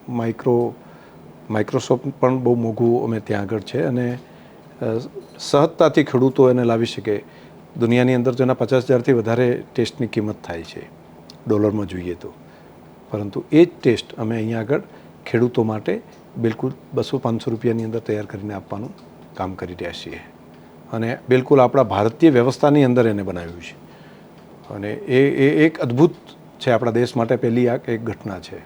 માઇક્રોસ્કોપ પણ બહુ મોંઘું અમે ત્યાં આગળ છે અને સહજતાથી ખેડૂતો એને લાવી શકે. દુનિયાની અંદર તો એના 50,000થી વધારે ટેસ્ટની કિંમત થાય છે ડોલરમાં જોઈએ તો, પરંતુ એ જ ટેસ્ટ અમે અહીંયા આગળ ખેડૂતો માટે બિલકુલ 200-500 રૂપિયાની અંદર તૈયાર કરીને આપવાનું કામ કરી રહ્યા છીએ. અને બિલકુલ આપણા ભારતીય વ્યવસ્થાની અંદર એને બનાવ્યું છે. અને એ એક અદ્ભુત છે આપણા દેશ માટે પહેલી આ એક ઘટના છે.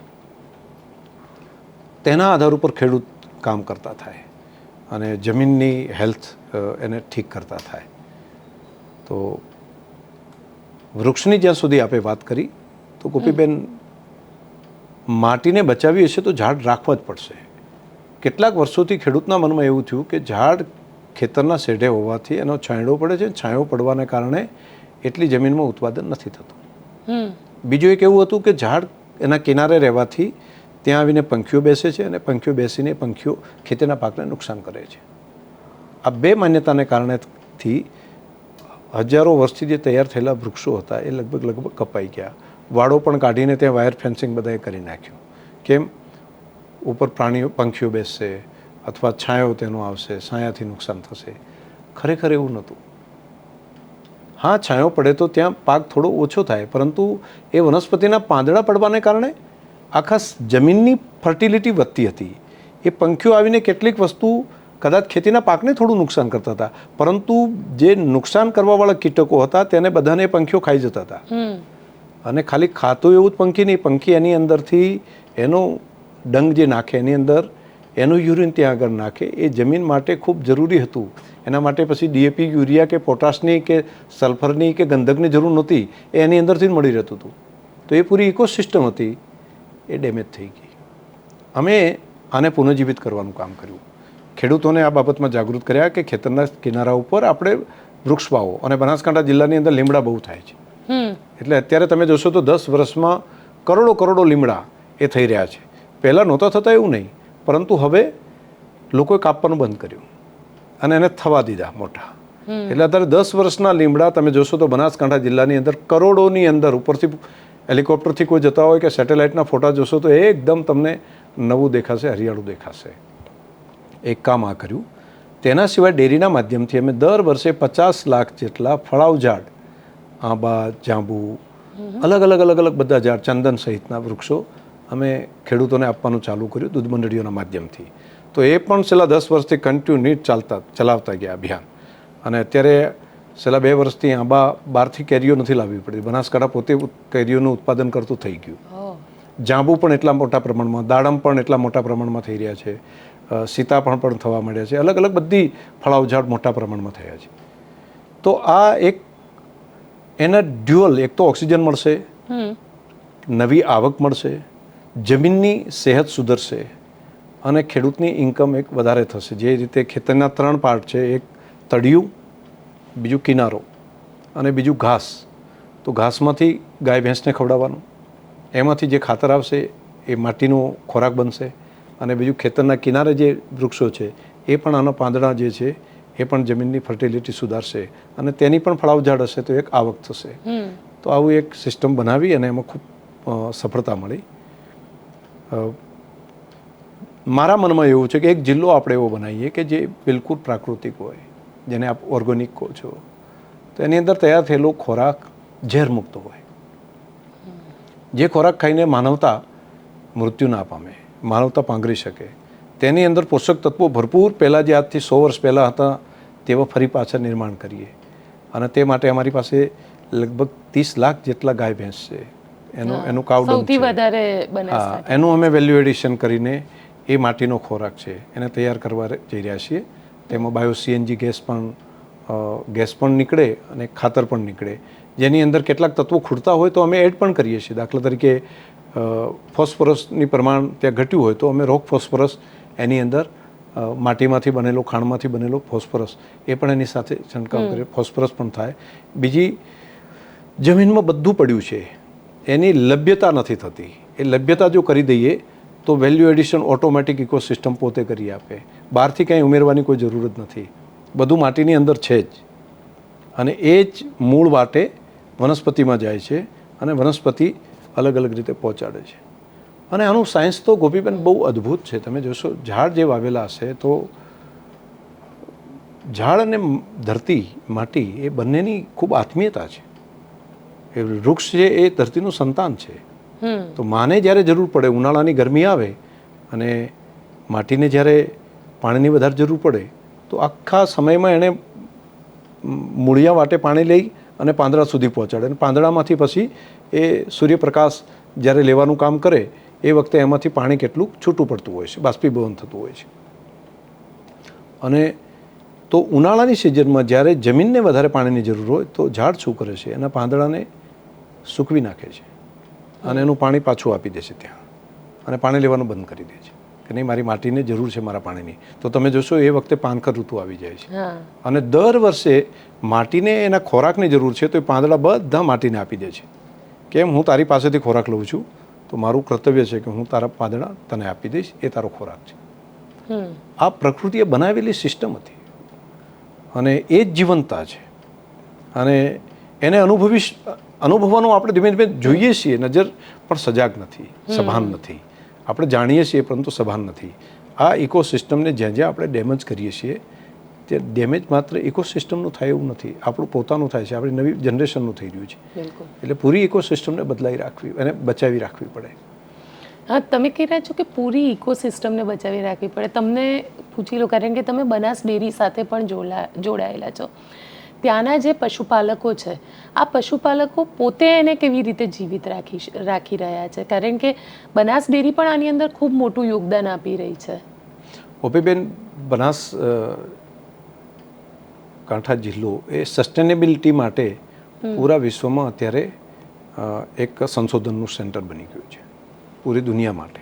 તેના આધાર ઉપર ખેડૂત કામ કરતા થાય અને જમીનની હેલ્થ એને ઠીક કરતા થાય. તો વૃક્ષની જ્યાં સુધી આપણે વાત કરી તો ગોપીબેન, માટીને બચાવી હશે તો ઝાડ રાખવા જ પડશે. કેટલાક વર્ષોથી ખેડૂતના મનમાં એવું થયું કે ઝાડ ખેતરના શેઢે હોવાથી એનો છાંયડો પડે છે, છાંયો પડવાને કારણે એટલી જમીનમાં ઉત્પાદન નથી થતું. બીજું એક એવું હતું કે ઝાડ એના કિનારે રહેવાથી ત્યાં આવીને પંખીઓ બેસે છે અને પંખીઓ બેસીને પંખીઓ ખેતીના પાકને નુકસાન કરે છે. આ બે માન્યતાને કારણેથી હજારો વર્ષથી જે તૈયાર થયેલા વૃક્ષો હતા એ લગભગ કપાઈ ગયા. વાડો પણ કાઢીને ત્યાં વાયર ફેન્સિંગ બધાએ કરી નાખ્યું. કેમ? ઉપર પંખીઓ બેસશે અથવા છાંયો તેનો આવશે, છાયાથી નુકસાન થશે. ખરેખર એવું નહોતું. હા, છાંયો પડે તો ત્યાં પાક થોડો ઓછો થાય, પરંતુ એ વનસ્પતિના પાંદડા પડવાને કારણે આખા જમીનની ફર્ટિલિટી વધતી હતી. એ પંખીઓ આવીને કેટલીક વસ્તુ કદાચ ખેતીના પાકને થોડું નુકસાન કરતા હતા, પરંતુ જે નુકસાન કરવાવાળા કીટકો હતા તેને બધાને પંખીઓ ખાઈ જતા હતા. અને ખાલી ખાતું એવું જ પંખી નહીં, પંખી એની અંદરથી એનો ડંગ જે નાખે, એની અંદર એનું યુરિન ત્યાં આગળ નાખે. એ જમીન માટે ખૂબ જરૂરી હતું. એના માટે પછી ડીએપી, યુરિયા કે પોટાશની કે સલ્ફરની કે ગંધકની જરૂર નહોતી, એ એની અંદરથી જ મળી રહેતું હતું. તો એ પૂરી ઇકોસિસ્ટમ હતી એ ડેમેજ થઈ ગઈ. અમે આને પુનઃજીવિત કરવાનું કામ કર્યું. ખેડૂતોને આ બાબતમાં જાગૃત કર્યા કે ખેતરના કિનારા ઉપર આપણે વૃક્ષ વાવો. અને બનાસકાંઠા જિલ્લાની અંદર લીમડા બહુ થાય છે. એટલે અત્યારે તમે જોશો તો 10 વર્ષમાં કરોડો લીમડા એ થઈ રહ્યા છે. પહેલાં નહોતા થતા એવું નહીં, પરંતુ હવે લોકોએ કાપવાનું બંધ કર્યું અને એને થવા દીધા મોટા. એટલે અત્યારે 10 વર્ષના લીમડા તમે જોશો તો બનાસકાંઠા જિલ્લાની અંદર કરોડોની અંદર, ઉપરથી હેલિકોપ્ટરથી કોઈ જતા હોય કે સેટેલાઇટના ફોટા જોશો તો એકદમ તમને નવું દેખાશે, હરિયાળું દેખાશે. એક કામ આ કર્યું. તેના સિવાય ડેરીના માધ્યમથી અમે દર વર્ષે 50 લાખ જેટલા ફળાવ ઝાડ, આંબા, જાંબુ, અલગ બધા ઝાડ, ચંદન સહિતના વૃક્ષો અમે ખેડૂતોને આપવાનું ચાલુ કર્યું દૂધ મંડળીઓના માધ્યમથી. તો એ પણ છેલ્લા 10 વર્ષથી કન્ટિન્યુ ચલાવતા ગયા અભિયાન. અને અત્યારે છેલ્લા 2 વર્ષથી આંબા બહારથી કેરીઓ નથી લાવવી પડતી. બનાસકાંઠા પોતે કેરીઓનું ઉત્પાદન કરતું થઈ ગયું. જાંબુ પણ એટલા મોટા પ્રમાણમાં, દાડમ પણ એટલા મોટા પ્રમાણમાં થઈ રહ્યા છે, સીતાફળ પણ થવા માંડ્યા છે, અલગ અલગ બધી ફળાઉ ઝાડ મોટા પ્રમાણમાં થયા છે. તો આ એક એના ડ્યુઅલ, એક તો ઓક્સિજન મળશે, નવી આવક મળશે, જમીનની સેહત સુધરશે અને ખેડૂતની ઇન્કમ એક વધારે થશે. જે રીતે ખેતરના 3 પાર્ટ છે, એક તળિયું, બીજું કિનારો અને બીજું ઘાસ. તો ઘાસમાંથી ગાય ભેંસને ખવડાવવાનું, એમાંથી જે ખાતર આવશે એ માટીનો ખોરાક બનશે, અને બીજું ખેતરના કિનારે જે વૃક્ષો છે એ પણ આના પાંદડા જે છે એ પણ જમીનની ફર્ટિલિટી સુધારશે અને તેની પણ ફળાવ ઝાડ હશે તો એક આવક થશે. તો આવું એક સિસ્ટમ બનાવી અને એમાં ખૂબ સફળતા મળી. મારા મનમાં એવું છે કે એક જિલ્લો આપણે એવો બનાવીએ કે જે બિલકુલ પ્રાકૃતિક હોય, જેને આપ ઓર્ગેનિક કહો છો, તો એની અંદર તૈયાર થયેલો ખોરાક ઝેરમુક્ત હોય. જે ખોરાક ખાઈને માનવતા મૃત્યુ ના પામે, માનવતા પાંગરી શકે, તેની અંદર પોષક તત્વો ભરપૂર પહેલાં જે આજથી 100 વર્ષ પહેલાં હતા તેવા ફરી પાછા નિર્માણ કરીએ. અને તે માટે અમારી પાસે લગભગ 30 લાખ જેટલા ગાય ભેંસ છે. એનું કાવડંગ છે. હા, એનું અમે વેલ્યુ એડિશન કરીને એ માટીનો ખોરાક છે એને તૈયાર કરવા જઈ રહ્યા છીએ. તેમાં બાયો CNG ગેસ પણ નીકળે અને ખાતર પણ નીકળે, જેની અંદર કેટલાક તત્વો ખૂટતા હોય તો અમે એડ પણ કરીએ છીએ. દાખલા તરીકે ફોસ્ફરસની પ્રમાણ ત્યાં ઘટ્યું હોય તો અમે રોક ફોસ્ફરસ એની અંદર માટીમાંથી બનેલો, ખાણમાંથી બનેલો ફોસ્ફરસ એ પણ એની સાથે છંટકાવ કરીએ, ફોસ્ફરસ પણ થાય. બીજી, જમીનમાં બધું પડ્યું છે, એની લભ્યતા નથી થતી. એ લભ્યતા જો કરી દઈએ તો વેલ્યુ એડિશન ઓટોમેટિક ઇકોસિસ્ટમ પોતે કરી આપે. બહારથી કંઈ ઉમેરવાની કોઈ જરૂર જ નથી, બધું માટીની અંદર છે જ. અને એ જ મૂળ વાટે વનસ્પતિમાં જાય છે અને વનસ્પતિ અલગ અલગ રીતે પહોંચાડે છે. અને આનું સાયન્સ તો ગોપીબેન બહુ અદ્ભુત છે. તમે જોશો, ઝાડ જે વાવેલા હશે તો ઝાડ અને ધરતી, માટી એ બંનેની ખૂબ આત્મીયતા છે. એ વૃક્ષ છે એ ધરતીનું સંતાન છે. તો માને જ્યારે જરૂર પડે, ઉનાળાની ગરમી આવે અને માટીને જ્યારે પાણીની વધારે જરૂર પડે તો આખા સમયમાં એણે મૂળિયા વાટે પાણી લઈ અને પાંદડા સુધી પહોંચાડે. અને પાંદડામાંથી પછી એ સૂર્યપ્રકાશ જ્યારે લેવાનું કામ કરે એ વખતે એમાંથી પાણી કેટલું છૂટું પડતું હોય છે, બાષ્પીભવન થતું હોય છે. અને તો ઉનાળાની સિઝનમાં જ્યારે જમીનને વધારે પાણીની જરૂર હોય તો ઝાડ શું કરે છે, એના પાંદડાને સૂકવી નાખે છે અને એનું પાણી પાછું આપી દે છે ત્યાં, અને પાણી લેવાનું બંધ કરી દે છે કે નહીં, મારી માટીને જરૂર છે મારા પાણીની. તો તમે જોશો એ વખતે પાનખર ઋતુ આવી જાય છે. અને દર વર્ષે માટીને એના ખોરાકની જરૂર છે તો એ પાંદડા બધા માટીને આપી દે છે. કેમ? હું તારી પાસેથી ખોરાક લઉં છું તો મારું કર્તવ્ય છે કે હું તારા પાંદડા તને આપી દઈશ, એ તારો ખોરાક છે. આ પ્રકૃતિએ બનાવેલી સિસ્ટમ હતી અને એ જ જીવંતતા છે. અને એને અનુભવવાનું આપણે ધીમે ધીમે જોઈએ છીએ, નજર પણ સજાગ નથી, સભાન નથી. આપણે જાણીએ છીએ પરંતુ સભાન નથી. આ ઇકોસિસ્ટમને જ્યાં જ્યાં આપણે ડેમેજ કરીએ છીએ તે ડેમેજ માત્ર ઇકોસિસ્ટમનું થાય એવું નથી, આપણું પોતાનું થાય છે, આપણી નવી જનરેશનનું થઈ રહ્યું છે. એટલે પૂરી ઇકોસિસ્ટમને બદલાઈ રાખવી અને બચાવી રાખવી પડે. હા, તમે કહી રહ્યા છો કે પૂરી ઇકોસિસ્ટમને બચાવી રાખવી પડે. તમને પૂછી લો, કારણ કે તમે બનાસ ડેરી સાથે પણ જોડાયેલા છો. ત્યાંના જે પશુપાલકો છે, આ પશુપાલકો પોતે એને કેવી રીતે જીવિત રાખી રહ્યા છે? કારણ કે બનાસ ડેરી પણ આની અંદર ખૂબ મોટું યોગદાન આપી રહી છે. ઓપીબેન, બનાસ કાંઠા જિલ્લો એ સસ્ટેનેબિલિટી માટે પૂરા વિશ્વમાં અત્યારે એક સંશોધનનું સેન્ટર બની ગયું છે, પૂરી દુનિયા માટે.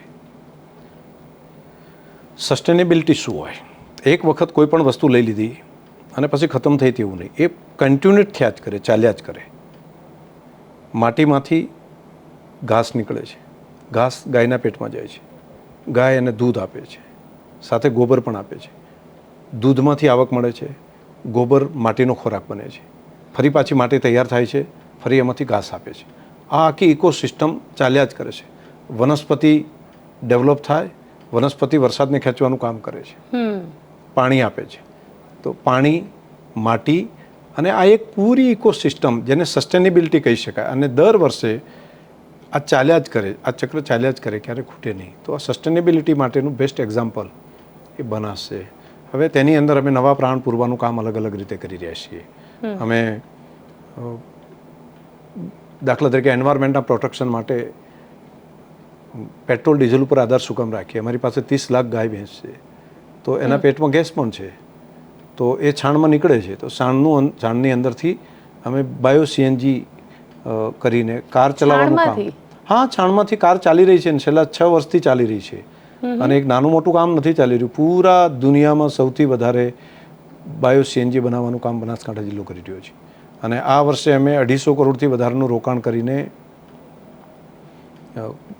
સસ્ટેનેબિલિટી શું હોય? એક વખત કોઈ પણ વસ્તુ લઈ લીધી અને પછી ખતમ થઈ તેવું નહીં, એ કન્ટિન્યુટ થયા જ કરે, ચાલ્યા જ કરે. માટીમાંથી ઘાસ નીકળે છે, ઘાસ ગાયના પેટમાં જાય છે, ગાય એને દૂધ આપે છે, સાથે ગોબર પણ આપે છે. દૂધમાંથી આવક મળે છે, ગોબર માટીનો ખોરાક બને છે, ફરી પાછી માટી તૈયાર થાય છે, ફરી એમાંથી ઘાસ આપે છે. આ આખી ઇકોસિસ્ટમ ચાલ્યા જ કરે છે. વનસ્પતિ ડેવલપ થાય, વનસ્પતિ વરસાદને ખેંચવાનું કામ કરે છે, પાણી આપે છે. તો પાણી, માટી અને આ એક પૂરી ઇકોસિસ્ટમ જેને સસ્ટેનેબિલિટી કહી શકાય. અને દર વર્ષે આ ચાલ્યા જ કરે, આ ચક્ર ચાલ્યા જ કરે, ક્યારે ખૂટે નહીં. તો આ સસ્ટેનેબિલિટી માટેનું બેસ્ટ એક્ઝામ્પલ એ બનાસ છે. હવે તેની અંદર અમે નવા પ્રાણ પૂરવાનું કામ અલગ અલગ રીતે કરી રહ્યા છીએ. અમે દાખલા તરીકે એન્વાયરમેન્ટના પ્રોટેક્શન માટે પેટ્રોલ ડીઝલ ઉપર આધાર શું કામ રાખીએ? અમારી પાસે 30 લાખ ગાય ભેંસ છે, તો એના પેટમાં ગેસ પણ છે, તો એ છાણમાં નીકળે છે. તો છાણની અંદરથી અમે બાયો સીએનજી કરીને કાર ચલાવવાનું કામ. હા, છાણમાંથી કાર ચાલી રહી છે ને છેલ્લા 6 વર્ષથી ચાલી રહી છે. અને એક નાનું મોટું કામ નથી ચાલી રહ્યું, પૂરા દુનિયામાં સૌથી વધારે બાયો સીએનજી બનાવવાનું કામ બનાસકાંઠા જિલ્લો કરી રહ્યો છે. અને આ વર્ષે અમે 250 કરોડથી વધારાનું રોકાણ કરીને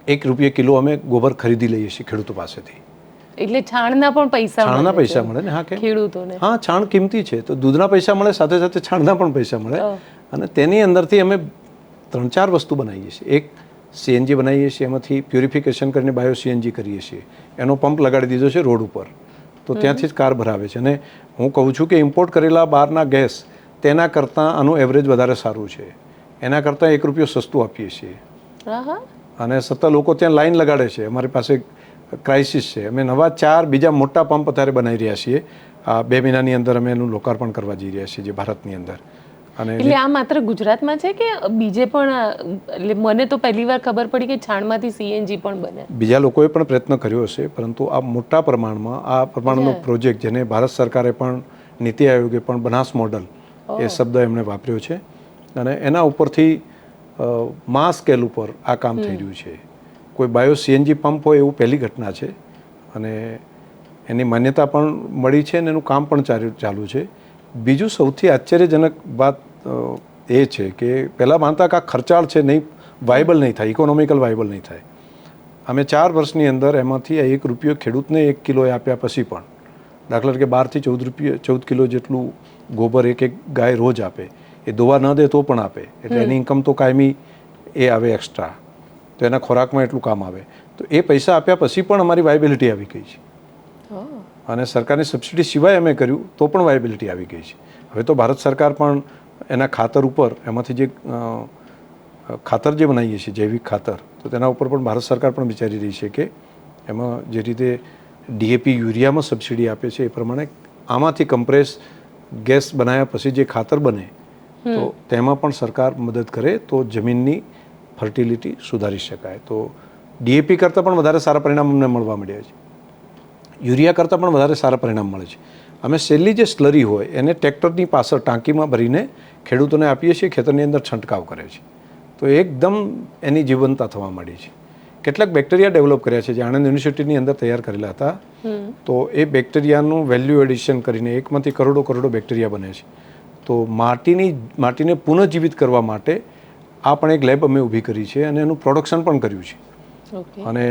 ₹1 કિલો અમે ગોબર ખરીદી લઈએ છીએ ખેડૂતો પાસેથી. એટલે છાણના પણ પૈસા મળે ને. હા, કે ખેડૂતોને. હા, છાણ કિંમતી છે, તો દૂધના પૈસા મળે, સાથે સાથે છાણના પણ પૈસા મળે. અને તેની અંદરથી અમે 3-4 વસ્તુ બનાવીએ છીએ. એક સીએનજી બનાવીએ છીએ, એમાંથી પ્યુરિફિકેશન કરીને બાયો સીએનજી કરીએ છીએ. એનો પંપ લગાડી દીધો છે રોડ ઉપર, તો ત્યાંથી જ કાર ભરાવે છે. અને હું કહું છું કે ઇમ્પોર્ટ કરેલા બહારના ગેસ તેના કરતાં આનું એવરેજ વધારે સારું છે. એના કરતાં ₹1 સસ્તું આપીએ છીએ. અને છતાં લોકો ત્યાં લાઈન લગાડે છે. અમારી પાસે ક્રાઇસિસ છે. અમે નવા 4 બીજા મોટા પંપ અત્યારે બનાવી રહ્યા છીએ. આ 2 મહિનાની અંદર અમે એનું લોકાર્પણ કરવા જઈ રહ્યા છીએ, જે ભારતની અંદર. અને એટલે આ માત્ર ગુજરાતમાં છે કે બીજે પણ? એટલે મને તો પહેલી વાર ખબર પડી કે છાણમાંથી સીએનજી પણ બને. બીજા લોકોએ પણ પ્રયત્ન કર્યો હશે, પરંતુ આ મોટા પ્રમાણમાં આ પ્રમાણનો પ્રોજેક્ટ, જેને ભારત સરકારે પણ, નીતિ આયોગે પણ બનાસ મોડલ એ શબ્દ એમણે વાપર્યો છે. અને એના ઉપરથી માસ સ્કેલ ઉપર આ કામ થઈ રહ્યું છે. કોઈ બાયો સીએનજી પંપ હોય એવું પહેલી ઘટના છે. અને એની માન્યતા પણ મળી છે અને એનું કામ પણ ચાલુ છે. બીજું સૌથી આશ્ચર્યજનક વાત એ છે કે પહેલાં માનતા કે આ ખર્ચાળ છે, નહીં વાયબલ નહીં થાય, ઇકોનોમિકલ વાયબલ નહીં થાય. અમે 4 વર્ષની અંદર એમાંથી ₹1 ખેડૂતને 1 કિલો આપ્યા પછી પણ, દાખલા તરીકે 12 થી 14 કિલો જેટલું ગોબર એક ગાય રોજ આપે, એ દોવા ન દે તો પણ આપે, એટલે એની ઇન્કમ તો કાયમી એ આવે એક્સ્ટ્રા, તો એના ખોરાકમાં એટલું કામ આવે. તો એ પૈસા આપ્યા પછી પણ અમારી વાયબિલિટી આવી ગઈ છે. અને સરકારની સબસિડી સિવાય અમે કર્યું તો પણ વાયબિલિટી આવી ગઈ છે. હવે તો ભારત સરકાર પણ એના ખાતર ઉપર, એમાંથી જે ખાતર જે બનાવીએ છીએ જૈવિક ખાતર, તો તેના ઉપર પણ ભારત સરકાર પણ વિચારી રહી છે કે એમાં જે રીતે ડીએપી યુરિયામાં સબસિડી આપે છે એ પ્રમાણે આમાંથી કમ્પ્રેસ ગેસ બનાવ્યા પછી જે ખાતર બને, તો તેમાં પણ સરકાર મદદ કરે તો જમીનની ફર્ટિલિટી સુધારી શકાય. તો ડીએપી કરતાં પણ વધારે સારા પરિણામ અમને મળવા મળ્યા છે. યુરિયા કરતાં પણ વધારે સારા પરિણામ મળે છે. અમે છેલ્લી જે સ્લરી હોય એને ટ્રેક્ટરની પાછળ ટાંકીમાં ભરીને ખેડૂતોને આપીએ છીએ, ખેતરની અંદર છંટકાવ કરે છે. તો એકદમ એની જીવંતતા થવા માંડી છે. કેટલાક બેક્ટેરિયા ડેવલપ કર્યા છે જે આણંદ યુનિવર્સિટીની અંદર તૈયાર કરેલા હતા. તો એ બેક્ટેરિયાનું વેલ્યુ એડિશન કરીને એકમાંથી કરોડો બેક્ટેરિયા બને છે. તો માટીને પુનઃજીવિત કરવા માટે આ પણ એક લેબ અમે ઊભી કરી છે અને એનું પ્રોડક્શન પણ કર્યું છે. અને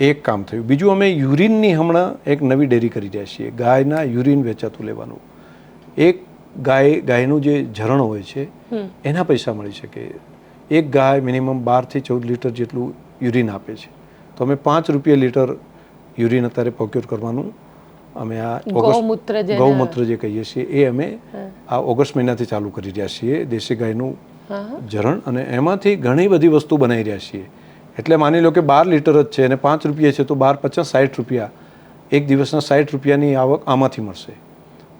એક કામ થયું. બીજું, અમે યુરિનની હમણાં એક નવી ડેરી કરી રહ્યા છીએ. ગાયના યુરિન વેચાતું લેવાનું. એક ગાયનું જે ઝરણ હોય છે એના પૈસા મળી શકે. એક ગાય મિનિમમ 12 થી 14 લીટર જેટલું યુરિન આપે છે. તો અમે ₹5 લીટર યુરિન અત્યારે પ્રોક્યોર કરવાનું અમે આ ગૌમૂત્ર જે કહીએ છીએ એ અમે આ ઓગસ્ટ મહિનાથી ચાલુ કરી રહ્યા છીએ. દેશી ગાયનું ઝરણ, અને એમાંથી ઘણી બધી વસ્તુ બનાવી રહ્યા છીએ. એટલે માની લો કે 12 લીટર જ છે અને ₹5 છે, તો 12 × 50 ₹60, એક દિવસના ₹60ની આવક આમાંથી મળશે.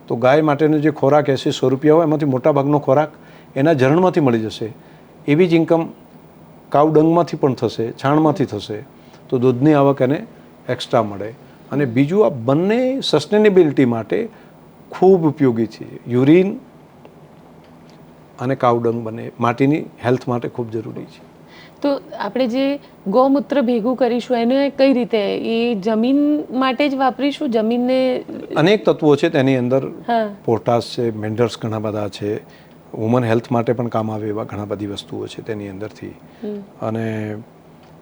તો ગાય માટેનો જે ખોરાક ₹80-100 હોય, એમાંથી મોટા ભાગનો ખોરાક એના ઝરણમાંથી મળી જશે. એવી જ ઇન્કમ કાઉ ડંગમાંથી પણ થશે, છાણમાંથી થશે, તો દૂધની આવક એને એક્સ્ટ્રા મળે. અને બીજું, આ બંને સસ્ટેનેબિલિટી માટે ખૂબ ઉપયોગી છે. યુરિન અને કાઉ ડંગ બંને માટીની હેલ્થ માટે ખૂબ જરૂરી છે. તો આપણે જે ગૌમૂત્ર ભેગું કરીશું એને કઈ રીતે, એ જમીન માટે જ વાપરીશું? જમીનને અનેક તત્વો છે તેની અંદર, પોટાશ છે, મિનરલ્સ ઘણા બધા છે, વુમન હેલ્થ માટે પણ કામ આવે એવા ઘણા બધી વસ્તુઓ છે તેની અંદરથી. અને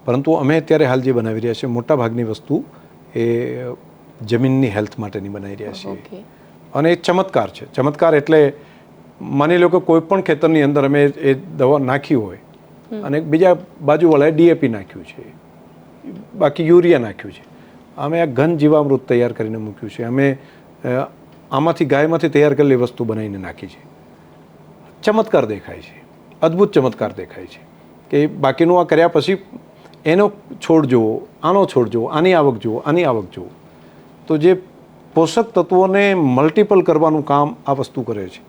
પરંતુ અમે અત્યારે હાલ જે બનાવી રહ્યા છીએ મોટા ભાગની વસ્તુ એ જમીનની હેલ્થ માટેની બનાવી રહ્યા છીએ. અને એ ચમત્કાર છે. ચમત્કાર એટલે માની લો કે કોઈ પણ ખેતરની અંદર અમે એ દવા નાખી હોય અને બીજા બાજુવાળાએ ડીએપી નાખ્યું છે, બાકી યુરિયા નાખ્યું છે. અમે આ ઘન જીવામૃત તૈયાર કરીને મૂક્યું છે. અમે આમાંથી ગાયમાંથી તૈયાર કરેલી વસ્તુ બનાવીને નાખી છે. ચમત્કાર દેખાય છે, અદ્ભુત ચમત્કાર દેખાય છે કે બાકીનું આ કર્યા પછી એનો છોડ જુઓ, આનો છોડ જુઓ, આની આવક જુઓ, આની આવક જુઓ. તો જે પોષક તત્વોને મલ્ટિપલ કરવાનું કામ આ વસ્તુ કરે છે.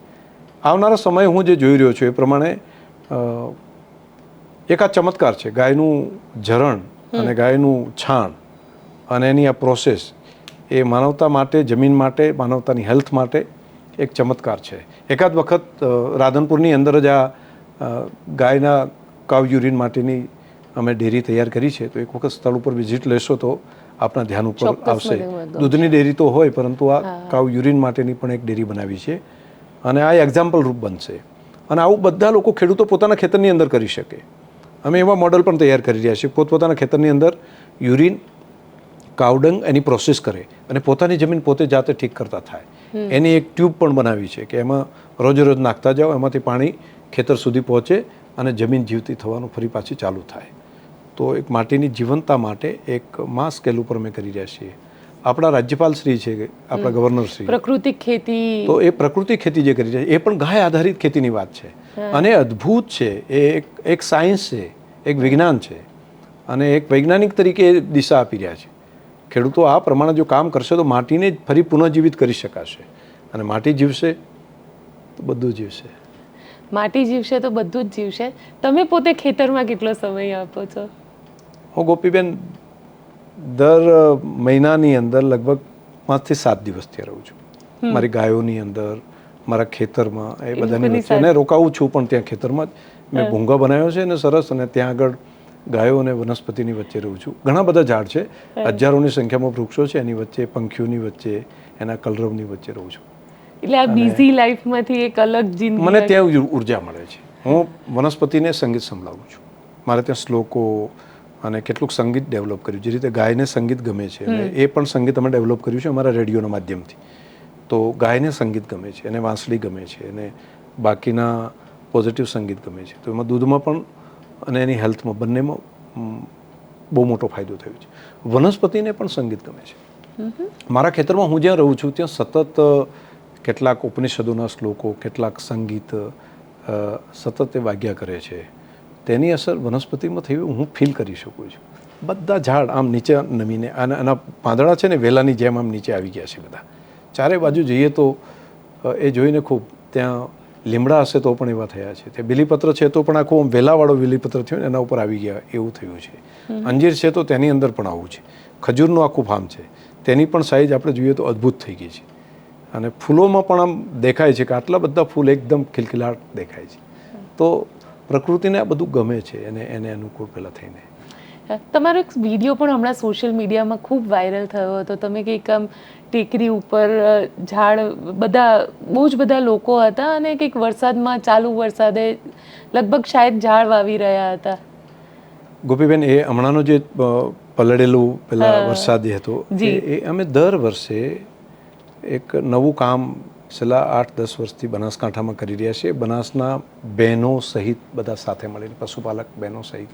આવનારા સમય હું જે જોઈ રહ્યો છું એ પ્રમાણે એક આ ચમત્કાર છે. ગાયનું ઝરણ અને ગાયનું છાણ અને એની આ પ્રોસેસ એ માનવતા માટે, જમીન માટે, માનવતાની હેલ્થ માટે એક ચમત્કાર છે. એકાદ વખત રાધનપુરની અંદર જ આ ગાયના કાવ યુરિન માટેની અમે ડેરી તૈયાર કરી છે. તો એક વખત સ્થળ ઉપર વિઝિટ લેશો તો આપના ધ્યાન ઉપર આવશે. દૂધની ડેરી તો હોય, પરંતુ આ કાવ યુરિન માટેની પણ એક ડેરી બનાવી છે અને આ એક્ઝામ્પલ રૂપ બનશે. અને આવું બધા લોકો, ખેડૂતો પોતાના ખેતરની અંદર કરી શકે. અમે એવા મોડલ પણ તૈયાર કરી રહ્યા છીએ. પોતપોતાના ખેતરની અંદર યુરિન, કાવડંગ એની પ્રોસેસ કરે અને પોતાની જમીન પોતે જાતે ઠીક કરતા થાય. એની એક ટ્યુબ પણ બનાવી છે કે એમાં રોજે રોજ નાખતા જાઓ, એમાંથી પાણી ખેતર સુધી પહોંચે અને જમીન જીવતી થવાનું ફરી પાછી ચાલુ થાય. તો એક માટીની જીવંતતા માટે એક માસ સ્કેલ ઉપર અમે કરી રહ્યા છીએ. આપણા રાજ્યપાલ શ્રી છે, આપણા ગવર્નર શ્રી, પ્રાકૃતિક ખેતી, તો એ પ્રાકૃતિક ખેતી જે કરી રહ્યા છે એ પણ ગાય આધારિત ખેતીની વાત છે અને અદ્ભુત છે. એ એક સાયન્સ છે, એક વિજ્ઞાન છે અને એક વૈજ્ઞાનિક તરીકે દિશા આપી રહ્યા છે. ખેડૂતો આ પ્રમાણે જો કામ કરશે તો માટીને જ ફરી પુનઃજીવિત કરી શકાશે અને માટી જીવશે તો બધું જીવશે. માટી જીવશે તો બધું જ જીવશે. તમે પોતે ખેતરમાં કેટલો સમય આપો છો? હું ગોપીબેન દર મહિનાની અંદર લગભગ 5 થી 7 દિવસ ત્યાં રહું છું. મારી ગાયોની અંદર, મારા ખેતરમાં, એ બધાની વચ્ચે અને રોકાવું છું પણ ત્યાં ખેતરમાં જ. મેં ભૂંગા બનાવ્યો છે ને સરસ, અને ત્યાં આગળ ગાયો અને વનસ્પતિની વચ્ચે રહું છું. ઘણા બધા ઝાડ છે, હજારોની સંખ્યામાં વૃક્ષો છે, એની વચ્ચે પંખીઓની વચ્ચે, એના કલરવની વચ્ચે રહું છું. એટલે આ બિઝી લાઈફમાંથી એક અલગ જિંદગી, મને ત્યાં ઉર્જા મળે છે. હું વનસ્પતિને સંગીત સંભળાવું છું. મારે ત્યાં શ્લોકો અને કેટલુંક સંગીત ડેવલપ કર્યું. જે રીતે ગાયને સંગીત ગમે છે અને એ પણ સંગીત અમે ડેવલપ કર્યું છે અમારા રેડિયોના માધ્યમથી. તો ગાયને સંગીત ગમે છે, એને વાંસળી ગમે છે, અને બાકીના પોઝિટિવ સંગીત ગમે છે. તો એમાં દૂધમાં પણ અને એની હેલ્થમાં બંનેમાં બહુ મોટો ફાયદો થયો છે. વનસ્પતિને પણ સંગીત ગમે છે. મારા ખેતરમાં હું જ્યાં રહું છું ત્યાં સતત કેટલાક ઉપનિષદોના શ્લોકો, કેટલાક સંગીત સતત એ વાગ્યા કરે છે. તેની અસર વનસ્પતિમાં થઈ હું ફીલ કરી શકું છું. બધા ઝાડ આમ નીચે નમીને, આના પાંદડા છે ને વેલાની જેમ આમ નીચે આવી ગયા છે બધા. ચારે બાજુ જઈએ તો એ જોઈને ખૂબ, ત્યાં લીમડા હશે તો પણ એવા થયા છે, તે બીલીપત્ર છે તો પણ આખું વેલાવાળો બીલીપત્ર થયો ને એના ઉપર આવી ગયા એવું થયું છે. અંજીર છે તો તેની અંદર પણ આવું છે. ખજૂરનું આખું ફાર્મ છે, તેની પણ સાઈઝ આપણે જોઈએ તો અદ્ભુત થઈ ગઈ છે. અને ફૂલોમાં પણ આમ દેખાય છે કે આટલા બધા ફૂલ એકદમ ખિલખિલાટ દેખાય છે. તો પ્રકૃતિને આ બધું ગમે છે એને અનુકૂળ પહેલાં થઈને. તમારો એક વિડીયો પણ હમણાં સોશિયલ મીડિયામાં ખૂબ વાયરલ થયો હતો. તમે કંઈક આમ ટેકરી ઉપર ઝાડ, બધા બહુ જ બધા લોકો હતા અને કંઈક વરસાદમાં, ચાલુ વરસાદે લગભગ શાયદ ઝાડ વાવી રહ્યા હતા. ગોપીબેન, એ હમણાંનો જે પલળેલું પેલા વરસાદ હતો એ અમે દર વર્ષે એક નવું કામ છેલ્લા 8-10 વર્ષથી બનાસકાંઠામાં કરી રહ્યા છીએ. બનાસના બહેનો સહિત બધા સાથે મળીને, પશુપાલક બહેનો સહિત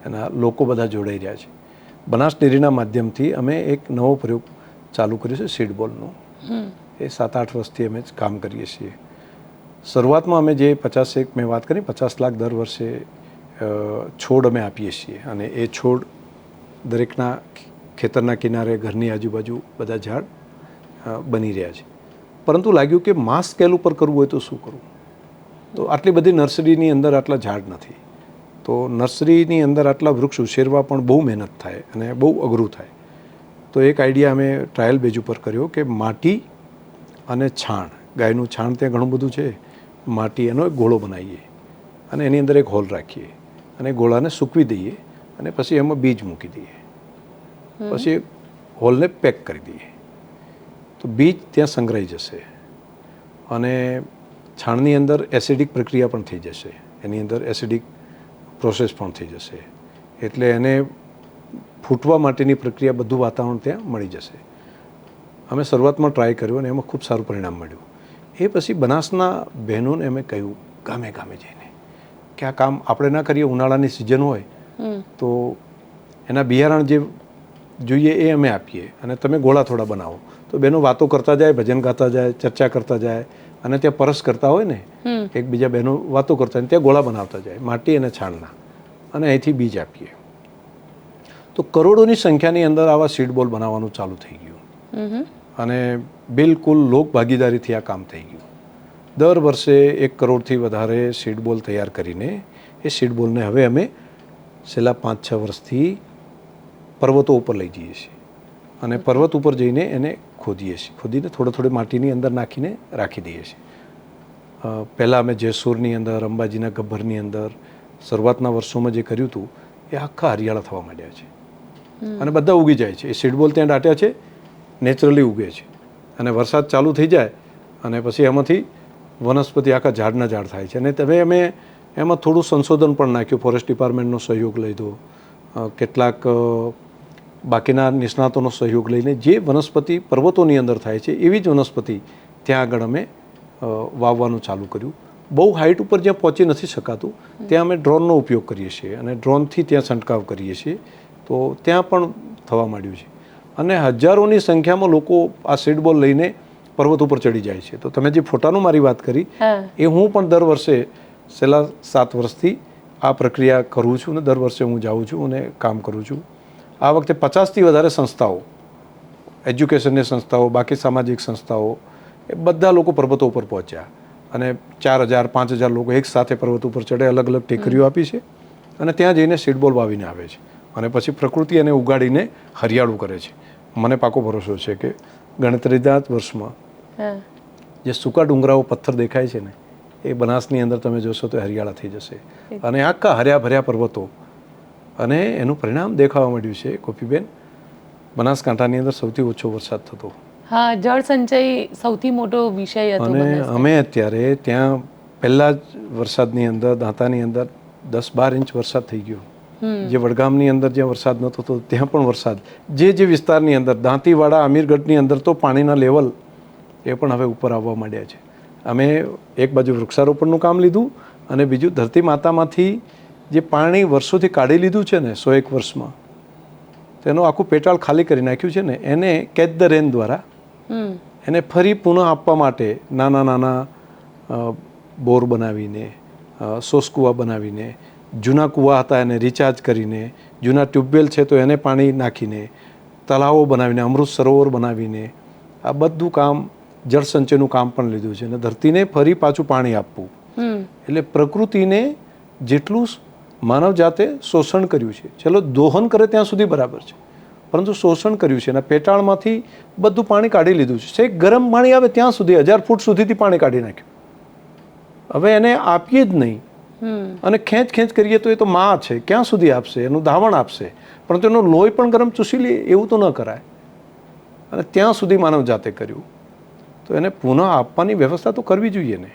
એના લોકો બધા જોડાઈ રહ્યા છે. બનાસ ડેરીના માધ્યમથી અમે એક નવો પ્રયોગ ચાલુ કર્યો છે, સીડ બોલનો. એ 7-8 વર્ષથી અમે કામ કરીએ છીએ. શરૂઆતમાં અમે જે 50 મેં વાત કરી, 50 લાખ દર વર્ષે છોડ અમે આપીએ છીએ અને એ છોડ દરેકના ખેતરના કિનારે, ઘરની આજુબાજુ બધા ઝાડ બની રહ્યા છે. પરંતુ લાગ્યું કે માસ સ્કેલ ઉપર કરવું હોય તો શું કરવું? તો આટલી બધી નર્સરીની અંદર આટલા ઝાડ નથી. તો નર્સરીની અંદર આટલા વૃક્ષ ઉછેરવા પણ બહુ મહેનત થાય અને બહુ અઘરું થાય. તો એક આઈડિયા અમે ટ્રાયલ બેઝ ઉપર કર્યો કે માટી અને છાણ, ગાયનું છાણ ત્યાં ઘણું બધું છે, માટી એનો એક ગોળો બનાવીએ અને એની અંદર એક હોલ રાખીએ અને ગોળાને સૂકવી દઈએ અને પછી એમાં બીજ મૂકી દઈએ. પછી હોલને પેક કરી દઈએ તો બીજ ત્યાં સંગ્રહાઈ જશે અને છાણની અંદર એસિડિક પ્રક્રિયા પણ થઈ જશે, એની અંદર એસિડિક પ્રોસેસ પણ થઈ જશે, એટલે એને ફૂટવા માટેની પ્રક્રિયા, બધું વાતાવરણ ત્યાં મળી જશે. અમે શરૂઆતમાં ટ્રાય કર્યો અને એમાં ખૂબ સારું પરિણામ મળ્યું. એ પછી બનાસના બહેનોને અમે કહ્યું ગામે ગામે જઈને કે આ કામ આપણે ના કરીએ, ઉનાળાની સિઝન હોય તો એના બિયારણ જે જોઈએ એ અમે આપીએ અને તમે ગોળા થોડા બનાવો. તો બહેનો વાતો કરતા જાય, ભજન ગાતા જાય, ચર્ચા કરતા જાય અને ત્યાં પરસ કરતા હોય ને, એકબીજા બહેનો વાતો કરતા હોય, ત્યાં ગોળા બનાવતા જાય માટી અને છાણના, અને અહીંથી બીજ આપીએ. તો કરોડોની સંખ્યાની અંદર આવા સીડ બોલ બનાવવાનું ચાલુ થઈ ગયું અને બિલકુલ લોક ભાગીદારીથી આ કામ થઈ ગયું. દર વર્ષે 1 કરોડથી વધારે સીડ બોલ તૈયાર કરીને એ સીડ બોલને હવે અમે છેલ્લા 5-6 વર્ષથી પર્વતો ઉપર લઈ જઈએ છીએ અને પર્વત ઉપર જઈને એને ખોદીએ છીએ. ખોદીને થોડે માટીની અંદર નાખીને રાખી દઈએ છીએ. પહેલાં અમે જેસુરની અંદર, અંબાજીના ગબ્બરની અંદર શરૂઆતના વર્ષોમાં જે કર્યું હતું એ આખા હરિયાળા થવા માંડ્યા છે અને બધા ઉગી જાય છે. એ સીડબોલ ત્યાં દાટ્યા છે, નેચરલી ઉગે છે અને વરસાદ ચાલુ થઈ જાય અને પછી એમાંથી વનસ્પતિ આખા ઝાડના ઝાડ થાય છે. અને હવે અમે એમાં થોડું સંશોધન પણ નાખ્યું. ફોરેસ્ટ ડિપાર્ટમેન્ટનો સહયોગ લીધો, કેટલાક બાકીના નિષ્ણાતોનો સહયોગ લઈને જે વનસ્પતિ પર્વતોની અંદર થાય છે એવી જ વનસ્પતિ ત્યાં આગળ અમે વાવવાનું ચાલુ કર્યું. બહુ હાઇટ ઉપર જ્યાં પહોંચી નથી શકાતું ત્યાં અમે ડ્રોનનો ઉપયોગ કરીએ છીએ અને ડ્રોનથી ત્યાં છંટકાવ કરીએ છીએ. તો ત્યાં પણ થવા માંડ્યું છે અને હજારોની સંખ્યામાં લોકો આ સીડબોલ લઈને પર્વત ઉપર ચડી જાય છે. તો તમે જે ફોટાનું મારી વાત કરી એ હું પણ દર વર્ષે છેલ્લા 7 વર્ષથી આ પ્રક્રિયા કરું છું અને દર વર્ષે હું જાઉં છું અને કામ કરું છું. આ વખતે 50થી વધારે સંસ્થાઓ, એજ્યુકેશનની સંસ્થાઓ, બાકી સામાજિક સંસ્થાઓ, એ બધા લોકો પર્વતો ઉપર પહોંચ્યા અને 4000 5000 લોકો એક સાથે પર્વત ઉપર ચડે, અલગ અલગ ટેકરીઓ આપી છે અને ત્યાં જઈને સીડબોલ વાવીને આવે છે અને પછી પ્રકૃતિ એને ઉગાડીને હરિયાળું કરે છે. મને પાકો ભરોસો છે કે ગણતરીના જ વર્ષમાં જે સૂકા ડુંગરાઓ પથ્થર દેખાય છે ને એ બનાસની અંદર તમે જોશો તો હરિયાળા થઈ જશે અને આખા હર્યા ભર્યા પર્વતો. અને એનું પરિણામ દેખાવા મળ્યું છે ગોપીબેન. બનાસકાંઠાની અંદર સૌથી ઓછો વરસાદ થતો. હા, જળ સંચય સૌથી મોટો વિષય હતો. અને અમે અત્યારે ત્યાં પહેલા જ વરસાદની અંદર દાંતાની અંદર 10-12 ઇંચ વરસાદ થઈ ગયો. જે વડગામની અંદર જ્યાં વરસાદ નહોતો તો ત્યાં પણ વરસાદ. જે વિસ્તારની અંદર દાંતીવાડા, અમીરગઢની અંદર તો પાણીના લેવલ એ પણ હવે ઉપર આવવા માંડ્યા છે. અમે એક બાજુ વૃક્ષારોપણનું કામ લીધું અને બીજું ધરતી માતામાંથી જે પાણી વર્ષોથી કાઢી લીધું છે ને 101 વર્ષમાં, તેનું આખું પેટાળ ખાલી કરી નાખ્યું છે ને, એને કેચ ધ રેન દ્વારા એને ફરી પુનઃ આપવા માટે નાના બોર બનાવીને, સોસકુવા બનાવીને, જૂના કૂવા હતા એને રિચાર્જ કરીને, જૂના ટ્યુબવેલ છે તો એને પાણી નાખીને, તળાવો બનાવીને, અમૃત સરોવર બનાવીને આ બધું કામ, જળ સંચયનું કામ પણ લીધું છે અને ધરતીને ફરી પાછું પાણી આપવું. એટલે પ્રકૃતિને જેટલું માનવ જાતે શોષણ કર્યું છે, ચલો દોહન કરે ત્યાં સુધી બરાબર છે, પરંતુ શોષણ કર્યું છે અને પેટાળમાંથી બધું પાણી કાઢી લીધું છે. છેક ગરમ પાણી આવે ત્યાં સુધી 1000 ફૂટ સુધીથી પાણી કાઢી નાખ્યું. હવે એને આપીએ જ નહીં અને ખેંચ કરીએ તો એ તો માં છે, ક્યાં સુધી આપશે? એનું ધાવણ આપશે, પરંતુ એનું લોહી પણ ગરમ ચૂસી લે એવું તો ન કરાય. અને ત્યાં સુધી માનવ જાતે કર્યું તો એને પુનઃ આપવાની વ્યવસ્થા તો કરવી જોઈએ ને.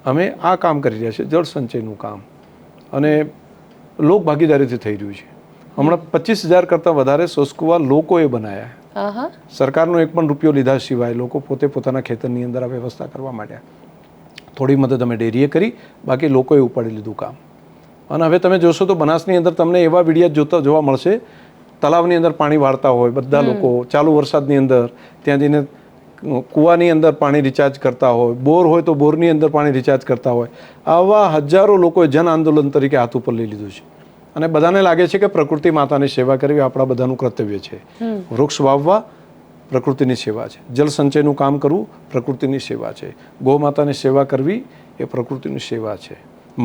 અમે આ કામ કરી રહ્યા છીએ, જળ સંચયનું કામ, અને લોક ભાગીદારીથી થઈ રહ્યું છે. હમણાં 25,000 કરતાં વધારે સોસકુવા લોકોએ બનાવ્યા. સરકારનો એક પણ રૂપિયો લીધા સિવાય લોકો પોતે પોતાના ખેતરની અંદર આ વ્યવસ્થા કરવા માંડ્યા. થોડી મદદ અમે ડેરીએ કરી, બાકી લોકોએ ઉપાડી લીધું કામ. અને હવે તમે જોશો તો બનાસની અંદર તમને એવા વિડીયા જોવા મળશે, તળાવની અંદર પાણી વાળતા હોય બધા લોકો, ચાલુ વરસાદની અંદર ત્યાં જઈને કૂવાની અંદર પાણી રિચાર્જ કરતા હોય, બોર હોય તો બોરની અંદર પાણી રિચાર્જ કરતા હોય. આવા હજારો લોકોએ જન આંદોલન તરીકે હાથ ઉપર લઈ લીધું છે અને બધાને લાગે છે કે પ્રકૃતિ માતાની સેવા કરવી આપણા બધાનું કર્તવ્ય છે. વૃક્ષ વાવવા પ્રકૃતિની સેવા છે, જલ સંચયનું કામ કરવું પ્રકૃતિની સેવા છે, ગૌ માતાની સેવા કરવી એ પ્રકૃતિની સેવા છે,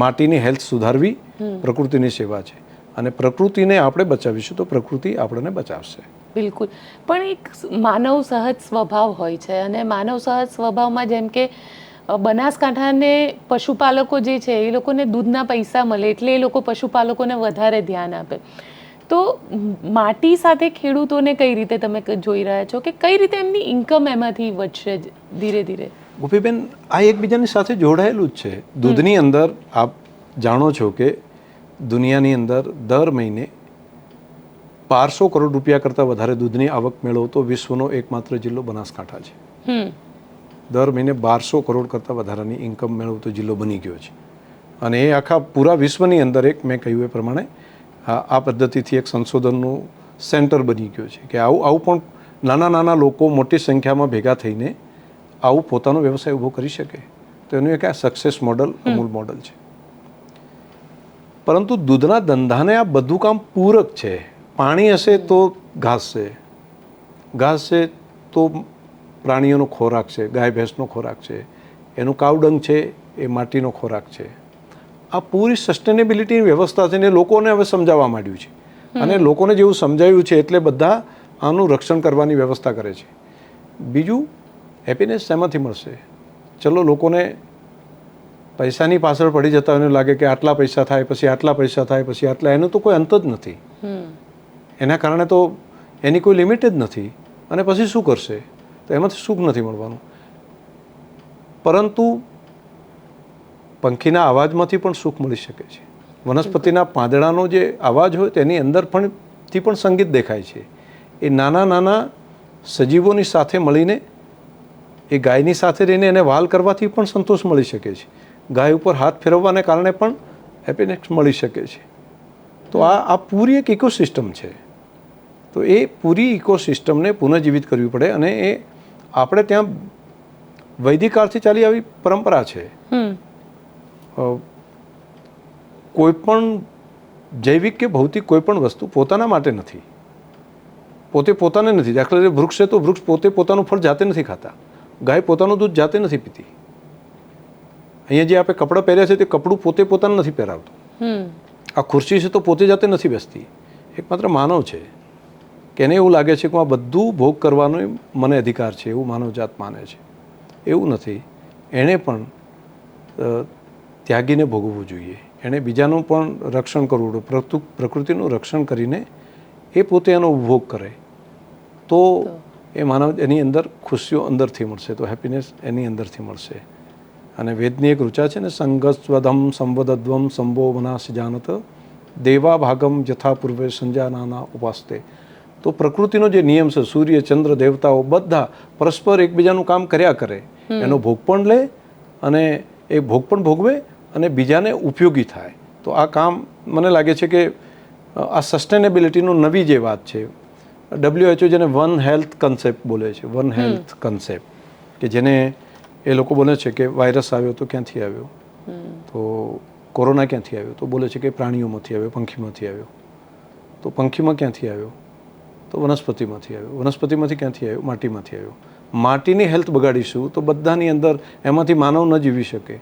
માટીની હેલ્થ સુધારવી પ્રકૃતિની સેવા છે, અને પ્રકૃતિને આપણે બચાવીશું તો પ્રકૃતિ આપણને બચાવશે. બિલકુલ. પણ એક માનવ સહજ સ્વભાવ હોય છે અને માનવ સહજ સ્વભાવમાં જેમ કે બનાસકાંઠાને પશુપાલકો જે છે એ લોકોને દૂધના પૈસા મળે એટલે એ લોકો પશુપાલકોને વધારે ધ્યાન આપે. તો માટી સાથે ખેડૂતોને કઈ રીતે તમે જોઈ રહ્યા છો કે કઈ રીતે એમની ઇન્કમ એમાંથી વધશે ધીરે ધીરે? ગોપીબેન, આ એકબીજાની સાથે જોડાયેલું જ છે. દૂધની અંદર આપ જાણો છો કે દુનિયાની અંદર દર મહિને 1200 કરોડ રૂપિયા કરતાં વધારે દૂધની આવક મેળવતો વિશ્વનો એકમાત્ર જિલ્લો બનાસકાંઠા છે. દર મહિને 1200 કરોડ કરતાં વધારાની ઇન્કમ મેળવતો જિલ્લો બની ગયો છે અને એ આખા પૂરા વિશ્વની અંદર એક મેં કહ્યું એ પ્રમાણે આ પદ્ધતિથી એક સંશોધનનું સેન્ટર બની ગયો છે કે આવું પણ નાના લોકો મોટી સંખ્યામાં ભેગા થઈને આવું પોતાનો વ્યવસાય ઊભો કરી શકે. તો એનું એક આ સક્સેસ મોડલ અમૂલ મોડલ છે. પરંતુ દૂધના ધંધાને આ બધું કામ પૂરક છે. પાણી હશે તો ઘાસ છે, ઘાસ છે તો પ્રાણીઓનો ખોરાક છે, ગાય ભેંસનો ખોરાક છે, એનું કાવડંગ છે એ માટીનો ખોરાક છે. આ પૂરી સસ્ટેનેબિલિટીની વ્યવસ્થા છે ને લોકોને હવે સમજાવવા માંડ્યું છે. અને લોકોને જેવું સમજાયું છે એટલે બધા આનું રક્ષણ કરવાની વ્યવસ્થા કરે છે. બીજું, હેપીનેસ શેમાંથી મળશે? ચલો લોકોને પૈસાની પાછળ પડી જતા એને લાગે કે આટલા પૈસા થાય પછી આટલા પૈસા થાય પછી આટલા, એનો તો કોઈ અંત જ નથી. એના કારણે તો એની કોઈ લિમિટ જ નથી. અને પછી શું કરશે? તો એમાંથી સુખ નથી મળવાનું. પરંતુ પંખીના અવાજમાંથી પણ સુખ મળી શકે છે. વનસ્પતિના પાંદડાનો જે અવાજ હોય તેની અંદર થી પણ સંગીત દેખાય છે. એ નાના નાના સજીવોની સાથે મળીને, એ ગાયની સાથે રહીને એને વાલ કરવાથી પણ સંતોષ મળી શકે છે. ગાય ઉપર હાથ ફેરવવાને કારણે પણ હેપીનેસ મળી શકે છે. તો આ પૂરી એક ઇકોસિસ્ટમ છે. તો એ પૂરી ઇકોસિસ્ટમને પુનઃજીવિત કરવી પડે અને એ આપણે ત્યાં વૈદિક કાળથી ચાલી આવી પરંપરા છે. કોઈ પણ જૈવિક કે ભૌતિક કોઈ પણ વસ્તુ પોતાના માટે નથી, પોતાને નથી. દાખલા તરીકે વૃક્ષ છે તો વૃક્ષ પોતે પોતાનું ફળ જાતે નથી ખાતા. ગાય પોતાનું દૂધ જાતે નથી પીતી. અહીંયા જે આપણે કપડાં પહેર્યા છે તે કપડું પોતે પોતાનું નથી પહેરાવતું. આ ખુરશી છે તો પોતે જાતે નથી બેસતી. એકમાત્ર માનવ છે કે એને એવું લાગે છે કે આ બધું ભોગ કરવાનો મને અધિકાર છે, એવું માનવજાત માને છે. એવું નથી. એણે પણ ત્યાગીને ભોગવવું જોઈએ. એણે બીજાનું પણ રક્ષણ કરવું પડે. પ્રકૃતિનું રક્ષણ કરીને એ પોતે એનો ઉપભોગ કરે તો એ માનવ એની અંદર ખુશીઓ અંદરથી મળશે, તો હેપીનેસ એની અંદરથી મળશે. અને વેદની એક ઋચા છે ને, સંગસ્વદમ સંવદદ્વમ સંભો મનાશ જાનત દેવા ભાગમ યથા પૂર્વે સંજાનાના ઉપાસ્તે. તો પ્રકૃતિનો જે નિયમ છે, સૂર્ય ચંદ્ર દેવતાઓ બધા પરસ્પર એકબીજાનું કામ કર્યા કરે, એનો ભોગ પણ લે અને એ ભોગ પણ ભોગવે અને બીજાને ઉપયોગી થાય. તો આ કામ મને લાગે છે કે આ સસ્ટેનેબિલિટીનો નવી જે વાત છે, WHO જેને વન હેલ્થ કન્સેપ્ટ બોલે છે, વન હેલ્થ કન્સેપ્ટ, કે જેને એ લોકો બોલે છે કે વાયરસ આવ્યો તો ક્યાંથી આવ્યો, તો કોરોના ક્યાંથી આવ્યો, તો બોલે છે કે પ્રાણીઓમાંથી આવ્યો, પંખીમાંથી આવ્યો. તો પંખીમાં ક્યાંથી આવ્યો? તો વનસ્પતિમાંથી આવ્યો. વનસ્પતિમાંથી ક્યાંથી આવ્યો? માટીમાંથી આવ્યો. માટીની હેલ્થ બગાડીશું તો બધાની અંદર એમાંથી માનવ ન જીવી શકે.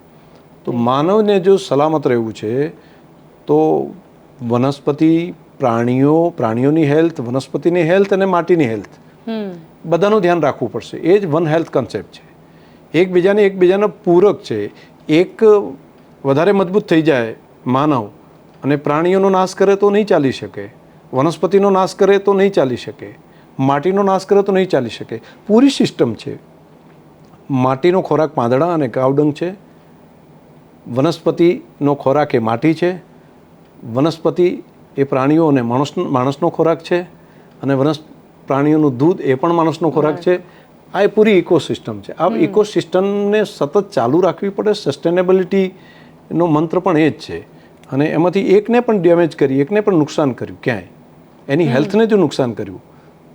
તો માનવને જો સલામત રહેવું છે તો વનસ્પતિ, પ્રાણીઓની હેલ્થ, વનસ્પતિની હેલ્થ અને માટીની હેલ્થ બધાનું ધ્યાન રાખવું પડશે. એ જ વન હેલ્થ કન્સેપ્ટ છે. એકબીજાના પૂરક છે. એક વધારે મજબૂત થઈ જાય માનવ અને પ્રાણીઓનો નાશ કરે તો નહીં ચાલી શકે, વનસ્પતિનો નાશ કરે તો નહીં ચાલી શકે, માટીનો નાશ કરે તો નહીં ચાલી શકે. પૂરી સિસ્ટમ છે. માટીનો ખોરાક પાંદડા અને કાવડંગ છે, વનસ્પતિનો ખોરાક એ માટી છે, વનસ્પતિ એ પ્રાણીઓ અને માણસનો ખોરાક છે, અને પ્રાણીઓનું દૂધ એ પણ માણસનો ખોરાક છે. આ એ પૂરી ઇકોસિસ્ટમ છે. આ ઇકોસિસ્ટમને સતત ચાલુ રાખવી પડે. સસ્ટેનેબિલિટીનો મંત્ર પણ એ જ છે. અને એમાંથી એકને પણ ડેમેજ કરી, એકને પણ નુકસાન કર્યું ક્યાંય, એની હેલ્થને જો નુકસાન કર્યું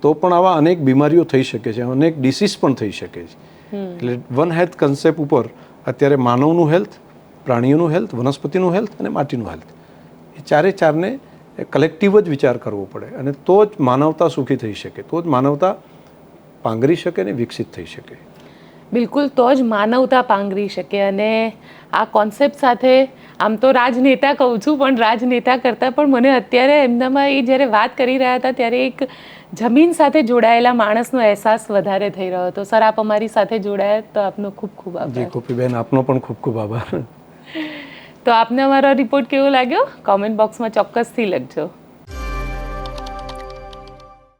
તો પણ આવા અનેક બીમારીઓ થઈ શકે છે, અનેક ડિસીઝ પણ થઈ શકે છે. એટલે વન હેલ્થ કન્સેપ્ટ ઉપર અત્યારે માનવનું હેલ્થ, પ્રાણીઓનું હેલ્થ, વનસ્પતિનું હેલ્થ અને માટીનું હેલ્થ, એ ચારને કલેક્ટિવ જ વિચાર કરવો પડે. અને તો જ માનવતા સુખી થઈ શકે, તો જ માનવતા પાંગરી શકે ને વિકસિત થઈ શકે. બિલકુલ, તો જ માનવતા પાંગરી શકે. અને આ કોન્સેપ્ટ સાથે આમ તો રાજનેતા કહું છું, પણ રાજનેતા કરતાં પણ મને અત્યારે એમનામાં એ જ્યારે વાત કરી રહ્યા હતા ત્યારે એક જમીન સાથે જોડાયેલા માણસનો અહેસાસ વધારે થઈ રહ્યો હતો. સર, આપ અમારી સાથે જોડાયા તો આપનો ખૂબ ખૂબ આભાર. જી ગોપીબેન, આપનો પણ ખૂબ ખૂબ આભાર. તો આપને અમારો રિપોર્ટ કેવો લાગ્યો કોમેન્ટ બોક્સમાં ચોક્કસથી લખજો.